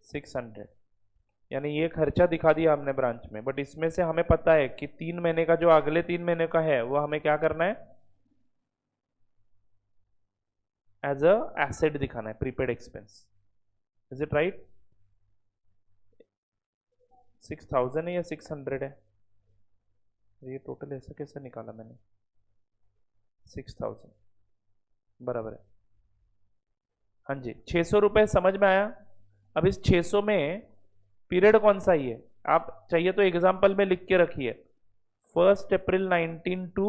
600, यानी ये खर्चा दिखा दिया हमने ब्रांच में, बट इसमें से हमें पता है कि 3 महीने का जो अगले 3 महीने का है वो हमें क्या करना है? एज अ एसेट दिखाना है, prepaid expense. Is it right? 6000 है या 600 है? ये टोटल ऐसा कैसे निकाला मैंने? 6000 बराबर है। हाँ जी, 600 रुपये समझ में आया। अब इस 600 में पीरियड कौन सा ही है? आप चाहिए तो एग्जाम्पल में लिख के रखिए, 1 अप्रैल 19 टू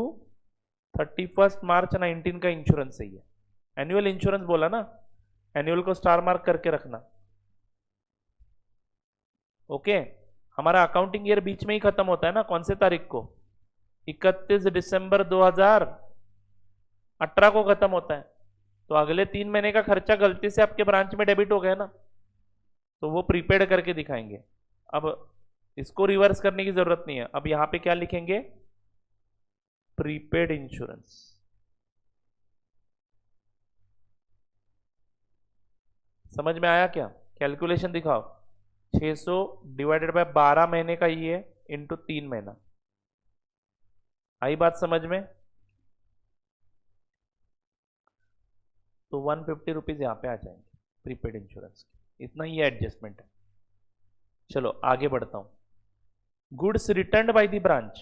31 मार्च 19 का इंश्योरेंस सही है। एनुअल इंश्योरेंस बोला ना, एनुअल को स्टार मार्क करके रखना। ओके, हमारा अकाउंटिंग ईयर बीच में ही खत्म होता है ना, कौन से तारीख को? 31 दिसंबर 2018 को खत्म होता है। तो अगले 3 महीने का खर्चा गलती से आपके ब्रांच में डेबिट हो गया ना, तो वो प्रीपेड करके दिखाएंगे। अब इसको रिवर्स करने की जरूरत नहीं है। अब यहां पे क्या लिखेंगे? Prepaid insurance. समझ में आया क्या? कैलकुलेशन दिखाओ, 600 डिवाइडेड बाय 12 महीने का ये इंटू 3 महीना। आई बात समझ में? तो 150 रुपीज यहां पे आ जाएंगे प्रीपेड इंश्योरेंस के। इतना ही एडजस्टमेंट है। चलो आगे बढ़ता हूं। Goods return by the branch,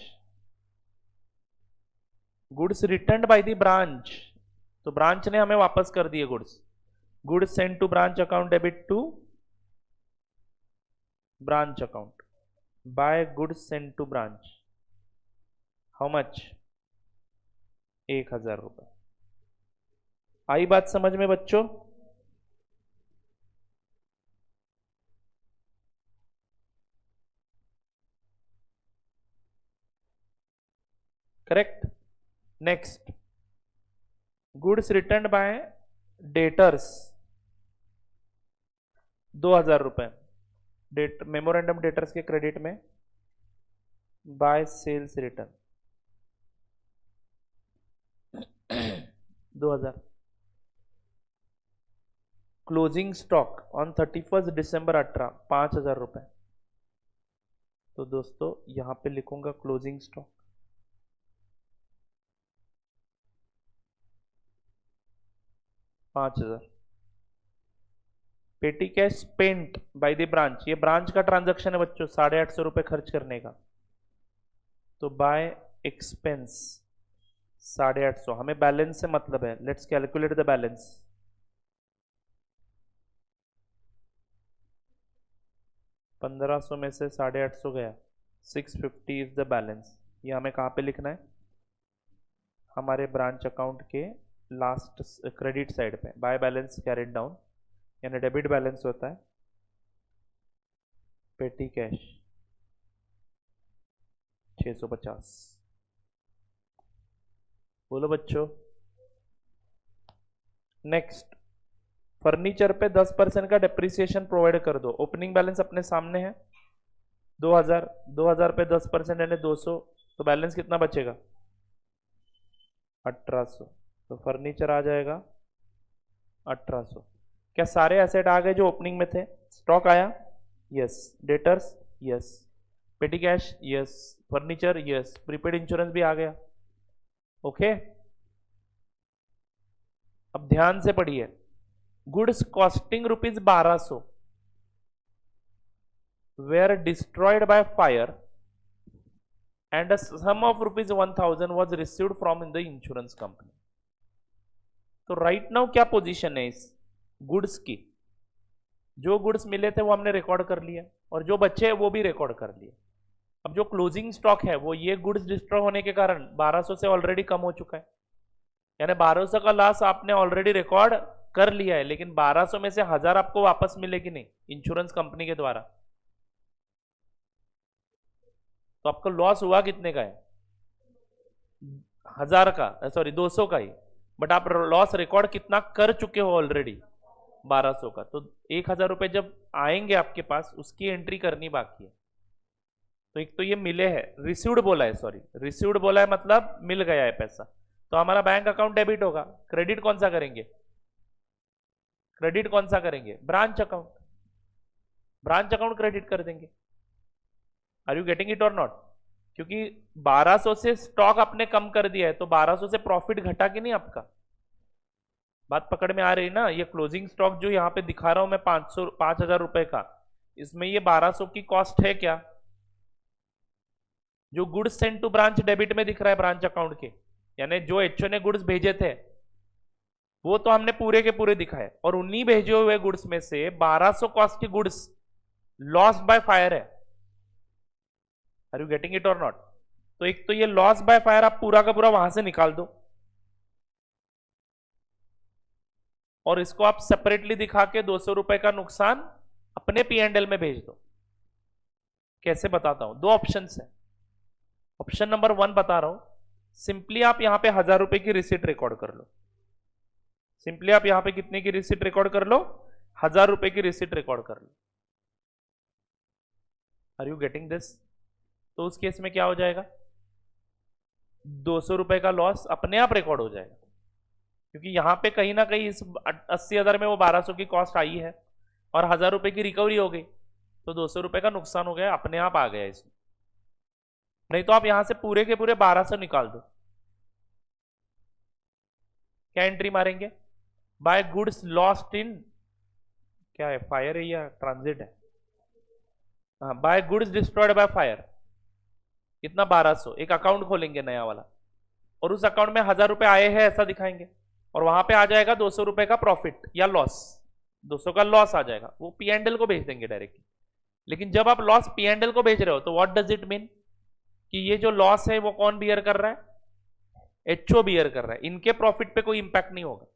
goods return by the branch, तो ब्रांच ने हमें वापस कर दिए goods. Goods send to branch account debit to branch account by goods send to branch, how much? 1000 रुपए। आई बात समझ में बच्चों? Correct. Next, goods return by debtors 2000 रुपए, डेट मेमोरेंडम डेटर्स के क्रेडिट में by sales return 2000। Closing stock on 31 December 18 5000 रुपए। तो दोस्तों यहां पे लिखूंगा क्लोजिंग स्टॉक 5000। पेटी cash spent bye the branch, ये ब्रांच का ट्रांजैक्शन है बच्चों, 850 रुपए खर्च करने का। तो बाय एक्सपेंस 850, हमें बैलेंस से मतलब है। Let's calculate the balance. पंद्रह सौ में से 850 गया, 650 इज द बैलेंस। ये हमें कहाँ पे लिखना है? हमारे ब्रांच अकाउंट के लास्ट क्रेडिट साइड पे, बाय बैलेंस कैरिड डाउन, यानी डेबिट बैलेंस होता है पेटी कैश 650। बोलो बच्चों। नेक्स्ट, फर्नीचर पे 10% का डेप्रिसिएशन प्रोवाइड कर दो। ओपनिंग बैलेंस अपने सामने है 2000, 2000 पे 10% यानी 200, तो बैलेंस कितना बचेगा? 1800। तो फर्नीचर आ जाएगा 1800। क्या सारे एसेट आ गए जो ओपनिंग में थे? स्टॉक आया? यस। डेटर्स? यस। पेटी cash? Yes. Furniture? Yes. Prepaid insurance भी आ गया। ओके, अब ध्यान से पढ़िए। Goods costing ₹1200 were destroyed by fire and a sum of ₹1000 was received from the insurance company. तो राइट नाउ क्या पोजीशन है इस गुड्स की? जो गुड्स मिले थे वो हमने रिकॉर्ड कर लिया और जो बचे हैं वो भी रिकॉर्ड कर लिए। अब जो क्लोजिंग स्टॉक है वो ये गुड्स डिस्ट्रॉय होने के कारण 1200 से ऑलरेडी कम हो चुका है, यानी 1200 का लॉस आपने ऑलरेडी रिकॉर्ड कर लिया है, लेकिन 1200 में से 1000 आपको वापस मिलेगी नहीं इंश्योरेंस कंपनी के द्वारा। तो आपका लॉस हुआ कितने का है? 1000 का, सॉरी 200 का ही, बट आप लॉस रिकॉर्ड कितना कर चुके हो ऑलरेडी? 1200 का। तो 1000 रुपए जब आएंगे आपके पास उसकी एंट्री करनी बाकी है। तो एक तो ये मिले हैं, रिसीव्ड बोला है, सॉरी रिसीव्ड बोला है मतलब मिल गया है पैसा, तो हमारा बैंक अकाउंट डेबिट होगा। क्रेडिट कौन सा करेंगे? क्रेडिट कौन सा करेंगे? Branch account. Branch account credit कर देंगे। आर यू गेटिंग इट और नॉट? क्योंकि 1200 से स्टॉक आपने कम कर दिया है तो 1200 से प्रॉफिट घटा कि नहीं आपका? बात पकड़ में आ रही ना? ये क्लोजिंग स्टॉक जो यहाँ पे दिखा रहा हूं मैं 5000 रुपए का, इसमें ये 1200 की कॉस्ट है क्या? जो goods send to branch debit में दिख रहा है ब्रांच अकाउंट के, यानी जो एचओ ने गुड्स भेजे थे वो तो हमने पूरे के पूरे दिखाए, और उन्हीं भेजे हुए गुड्स में से 1200 कॉस्ट की गुड्स लॉस बाय फायर है। आर यू गेटिंग इट और नॉट? तो एक तो ये लॉस बाय फायर आप पूरा का पूरा वहां से निकाल दो और इसको आप सेपरेटली दिखा के 200 रुपए का नुकसान अपने P&L में भेज दो। कैसे बताता हूं, दो ऑप्शन है। ऑप्शन नंबर 1 बता रहा हूं, सिंपली आप यहां पे 1000 रुपए की रिसीट रिकॉर्ड कर लो। सिंपली आप यहां पे कितने की रिसीट रिकॉर्ड कर लो? 1000 रुपए की रिसीट रिकॉर्ड कर लो। Are you getting this? तो उस केस में क्या हो जाएगा? 200 रुपए का लॉस अपने आप रिकॉर्ड हो जाएगा, क्योंकि यहां पे कहीं ना कहीं इस 80,000 में वो 1200 की कॉस्ट आई है और 1000 रुपए की रिकवरी हो गई, तो 200 रुपए का नुकसान हो गया, अपने आप आ गया इसमें। नहीं तो आप यहां से पूरे के पूरे 1200 निकाल दो। क्या एंट्री मारेंगे? बाय गुड्स लॉस्ट इन, क्या है, फायर है या ट्रांजिट है? हाँ, by goods destroyed by fire. कितना? 1200। एक अकाउंट खोलेंगे नया वाला और उस अकाउंट में 1000 रुपए आए हैं ऐसा दिखाएंगे, और वहां पे आ जाएगा 200 रुपए का प्रॉफिट या लॉस। 200 का लॉस आ जाएगा, वो P&L को भेज देंगे डायरेक्टली। लेकिन जब आप लॉस P&L को भेज रहे हो तो व्हाट डज इट मीन कि ये जो लॉस है वो कौन बियर कर रहा है? एचओ बियर कर रहा है। इनके प्रॉफिट पे कोई इंपैक्ट नहीं होगा।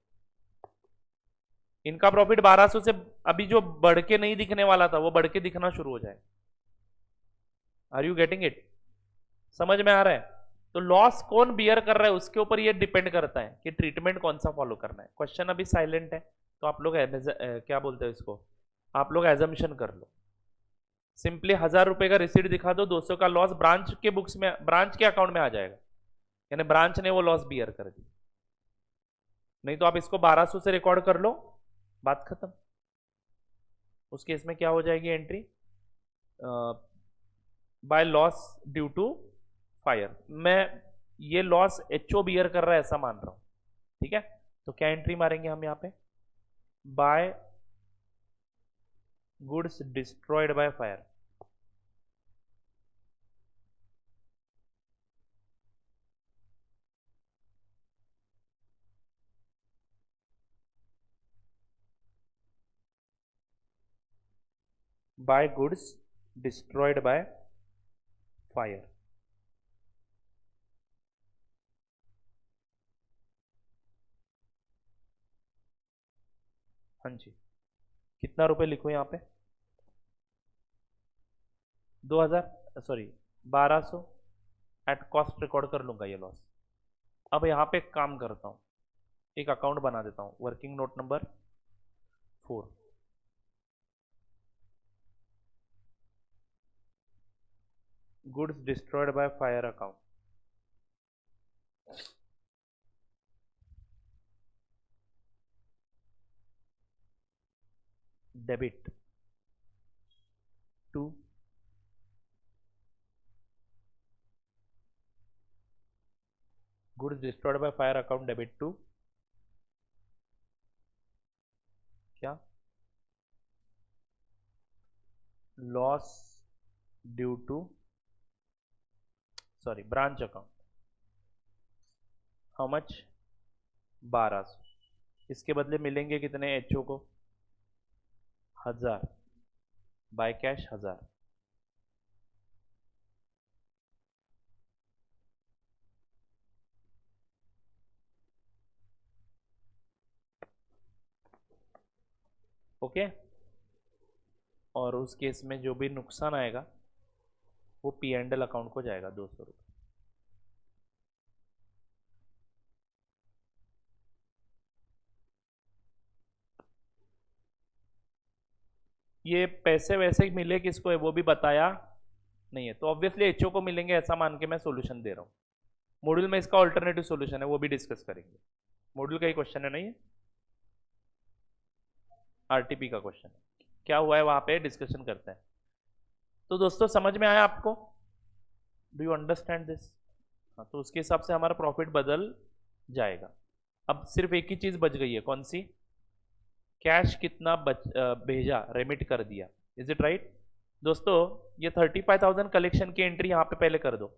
इनका प्रॉफिट 1200 से अभी जो बढ़ के नहीं दिखने वाला था वो बढ़ के दिखना शुरू हो जाएगा। Are you getting it? समझ में आ रहा है? तो लॉस कौन बियर कर रहा है उसके ऊपर ये डिपेंड करता है कि ट्रीटमेंट कौन सा फॉलो करना है। क्वेश्चन अभी साइलेंट है तो आप लोग क्या बोलते हैं इसको, आप लोग एजम्पशन कर लो। सिंपली 1000 रुपए का रिसीट दिखा दो, 200 का लॉस ब्रांच के बुक्स में, ब्रांच के अकाउंट में आ जाएगा, यानी ब्रांच ने वो लॉस बियर कर दी। नहीं तो आप इसको 1200 से रिकॉर्ड कर लो, बात खत्म। उस केस में क्या हो जाएगी entry? By loss due to fire. मैं ये लॉस एचओ बियर कर रहा है ऐसा मान रहा हूं, ठीक है? तो क्या एंट्री मारेंगे हम यहां पे? By goods destroyed by fire. By goods destroyed by fire. हाँ जी, कितना रुपए लिखो यहाँ पे? 2000, सॉरी 1200 एट कॉस्ट रिकॉर्ड कर लूंगा ये लॉस। अब यहाँ पे एक काम करता हूँ, एक अकाउंट बना देता हूँ, working note number 4। Goods destroyed by fire account. Debit to goods destroyed by fire account debit to क्या loss due to sorry branch account how much 1200 इसके बदले मिलेंगे कितने एचओ को 1000 बाय कैश 1000 ओके और उस केस में जो भी नुकसान आएगा वो पी एंड एल अकाउंट को जाएगा 200 रुपये ये पैसे वैसे मिले किसको है वो भी बताया नहीं है तो ऑब्वियसली एचओ को मिलेंगे ऐसा मान के मैं सॉल्यूशन दे रहा हूँ मॉड्यूल में इसका ऑल्टरनेटिव सॉल्यूशन है वो भी डिस्कस करेंगे मॉड्यूल का ही क्वेश्चन है नहीं है आरटीपी का क्वेश्चन क्या हुआ है वहां पे डिस्कशन करते हैं तो दोस्तों समझ में आया आपको डू यू अंडरस्टैंड दिस हाँ तो उसके हिसाब से हमारा प्रॉफिट बदल जाएगा अब सिर्फ एक ही चीज बच गई है कौन सी कैश कितना भेजा रेमिट कर दिया इज इट राइट दोस्तों ये 35,000 कलेक्शन की एंट्री यहाँ पे पहले कर दो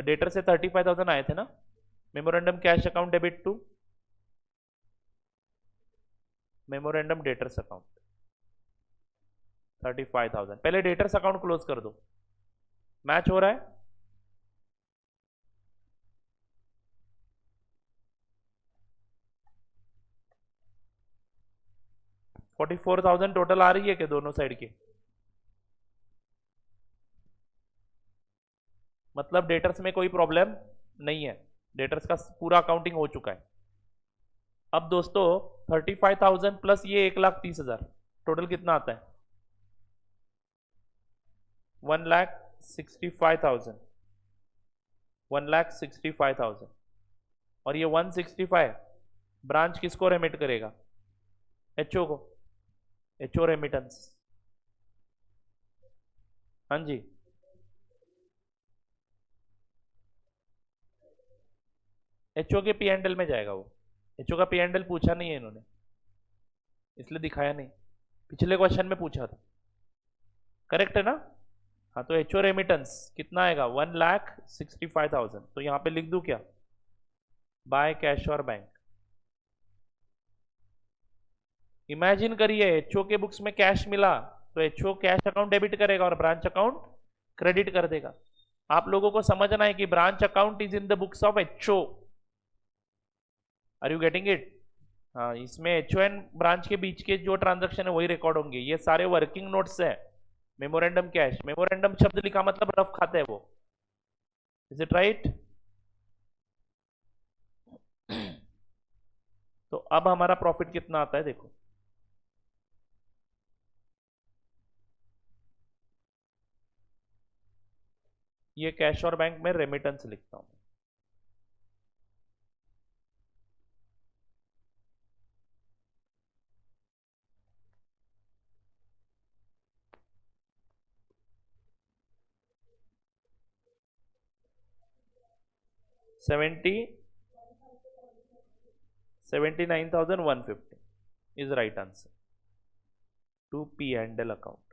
डेटर से 35,000 आए थे ना memorandum cash account debit to memorandum debtors account 35,000 पहले डेटर्स अकाउंट क्लोज कर दो मैच हो रहा है $44,000 टोटल आ रही है क्या दोनों साइड की मतलब डेटर्स में कोई प्रॉब्लम नहीं है डेटर्स का पूरा अकाउंटिंग हो चुका है अब दोस्तों 35,000 प्लस ये 1,30,000 टोटल कितना आता है 1,65,000 1,65,000 और ये 165 ब्रांच किसको रेमिट करेगा एचओ को एचओ रेमिटेंस हाँ जी एचओ के पी एंड एल में जाएगा वो एचओ का पी एंड एल पूछा नहीं है इन्होंने इसलिए दिखाया नहीं पिछले क्वेश्चन में पूछा था करेक्ट है ना हाँ तो एचओ रेमिटेंस कितना आएगा 1,65,000 तो यहां पे लिख दूं क्या बाय कैश और बैंक इमेजिन करिए एचओ के बुक्स में कैश मिला तो एचओ कैश अकाउंट डेबिट करेगा और ब्रांच अकाउंट क्रेडिट कर देगा आप लोगों को समझना है कि branch account is in the books of HO are you getting it हाँ इसमें एचओ एंड ब्रांच के बीच के जो ट्रांजैक्शन है वही रिकॉर्ड होंगे ये सारे वर्किंग नोट्स है मेमोरेंडम कैश मेमोरेंडम शब्द लिखा मतलब रफ खाता है वो इज इट राइट तो अब हमारा प्रॉफिट कितना आता है देखो ये कैश और बैंक में रेमिटेंस लिखता हूं seventy 79,150 is right answer to P and L account.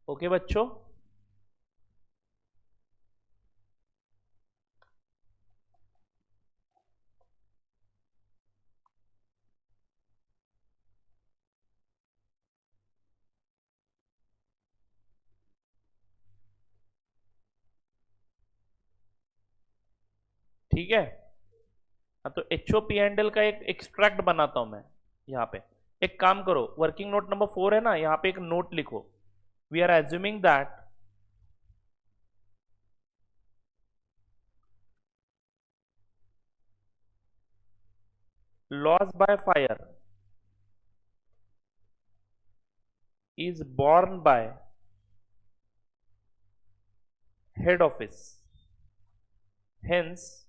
Okay बच्चों ठीक है हाँ तो एचओ पी एंड एल का एक एक्सट्रैक्ट बनाता हूं मैं यहाँ पे एक काम करो वर्किंग नोट नंबर 4 है ना यहाँ पे एक नोट लिखो we are assuming that loss by fire is borne by head office Hence,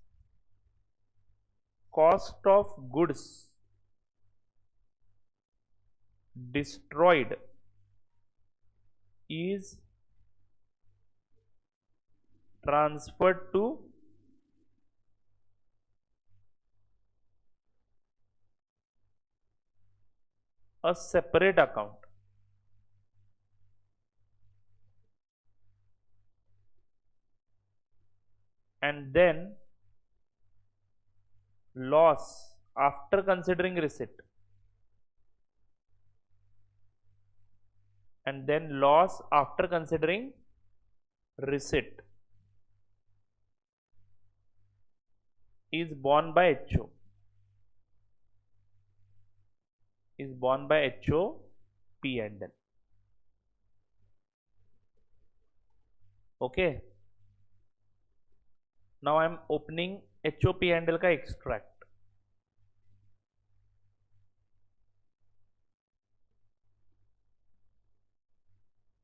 cost of goods destroyed is transferred to a separate account. And then loss after considering receipt, and then loss after considering receipt is borne by HO, P and L. Okay, now I am opening HO P and L का extract.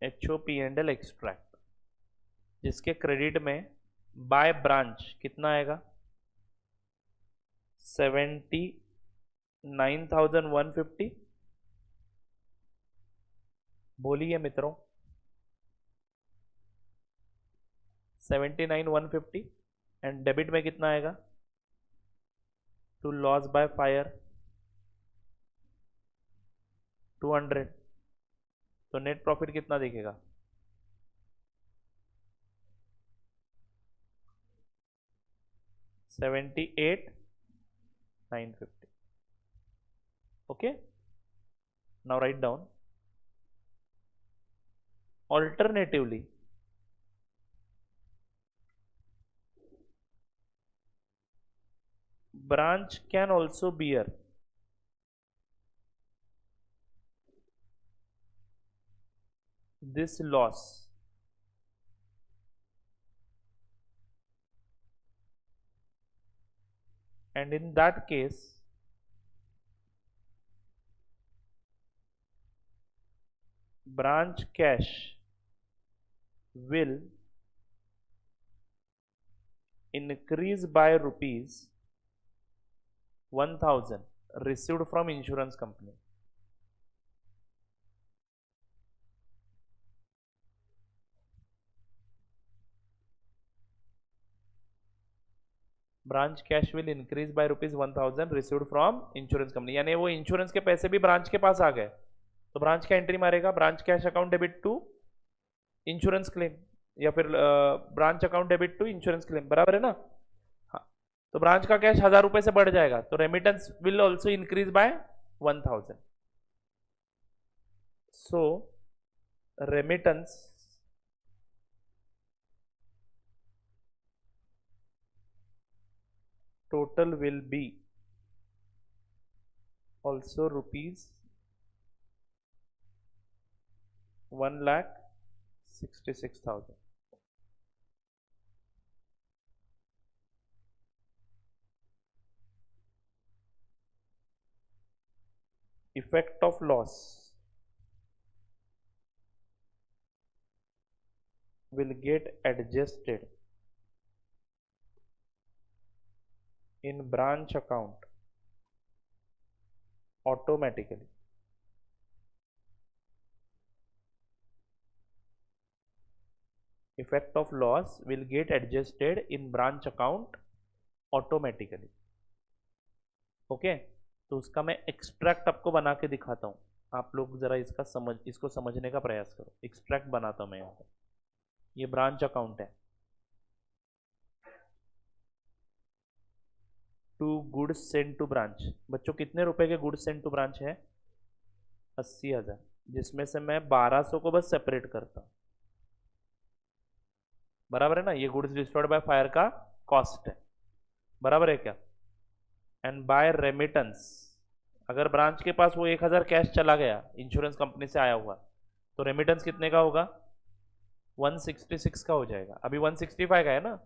HO P and L extract, जिसके credit में by branch कितना आएगा 79,150. बोलिए मित्रों 79,150. And debit में कितना आएगा टू लॉस बाय फायर 200. तो नेट प्रॉफिट कितना दिखेगा 78,950. Okay, now write down. Alternatively, branch can also bear this loss and in that case branch cash will increase by rupees 1,000 received from insurance company. Branch cash will increase by rupees 1,000 received from insurance company. यानी वो insurance के पैसे भी branch के पास आ गए तो branch क्या entry मारेगा branch cash account debit to insurance claim या फिर branch account debit to insurance claim. बराबर है ना. हाँ, तो ब्रांच का कैश 1,000 रुपए से बढ़ जाएगा तो remittance will also increase by 1,000. So remittance total will be also rupees 1,66,000. Effect of loss will get adjusted in branch account automatically. Effect of loss will get adjusted in branch account automatically. Okay, तो उसका मैं extract आपको बना के दिखाता हूं. आप लोग जरा इसको समझने का प्रयास करो. एक्सट्रैक्ट बनाता हूं मैं यहाँ पर. ये ब्रांच अकाउंट है. To goods send to branch. बच्चों कितने रुपए के गुड्स सेंड टू ब्रांच है 80,000, जिसमें से मैं 1,200 को बस सेपरेट करता हूं. बराबर है ना. ये गुड्स डिस्ट्रॉयड बाय फायर का कॉस्ट है. बराबर है क्या. एंड बाय रेमिटेंस, अगर ब्रांच के पास वो 1,000 कैश चला गया इंश्योरेंस कंपनी से आया हुआ तो रेमिटेंस कितने का होगा 166 का हो जाएगा. अभी 165 का है ना,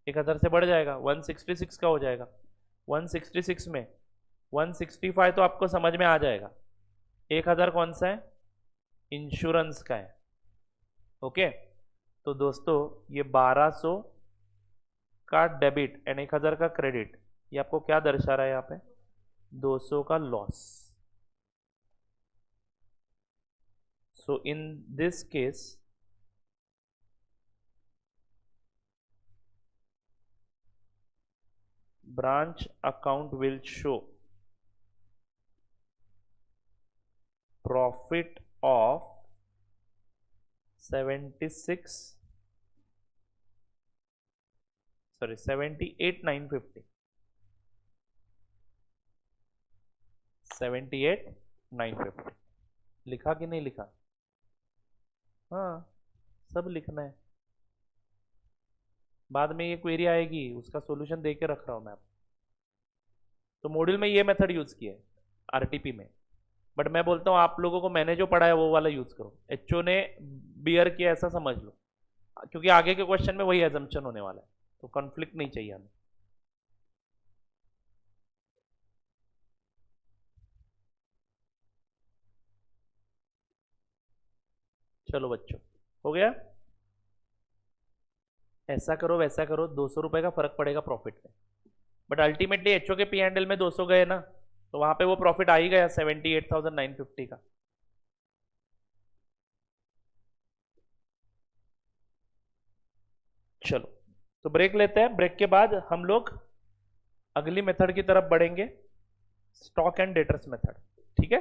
1,000 से बढ़ जाएगा 166 का हो जाएगा. 166 में 165 तो आपको समझ में आ जाएगा. 1,000 कौन सा है इंश्योरेंस का है. ओके, तो दोस्तों ये 1,200 का डेबिट एंड 1000 का क्रेडिट, ये आपको क्या दर्शा रहा है यहाँ पे? 200 का loss. So in this case branch account will show profit of 78,950. 78,950 लिखा कि नहीं लिखा? हाँ, सब लिखना है. बाद में ये क्वेरी आएगी, उसका सॉल्यूशन दे के रख रहा हूं मैं आपको. तो मॉड्यूल में ये मेथड यूज किया है आरटीपी में, बट मैं बोलता हूँ आप लोगों को मैंने जो पढ़ाया वो वाला यूज करो. एचओ ने बियर किया ऐसा समझ लो, क्योंकि आगे के क्वेश्चन में वही एजम्पशन होने वाला है, तो कॉन्फ्लिक्ट नहीं चाहिए हमें. चलो बच्चों, हो गया? ऐसा करो वैसा करो, 200 रुपए का फर्क पड़ेगा प्रॉफिट में, बट अल्टीमेटली एचओ के पी एंड एल में 200 गए ना, तो वहां पे वो प्रॉफिट आ ही गया 78,950 का. चलो, तो ब्रेक लेते हैं. ब्रेक के बाद हम लोग अगली मेथड की तरफ बढ़ेंगे, स्टॉक एंड डेटर्स मेथड. ठीक है?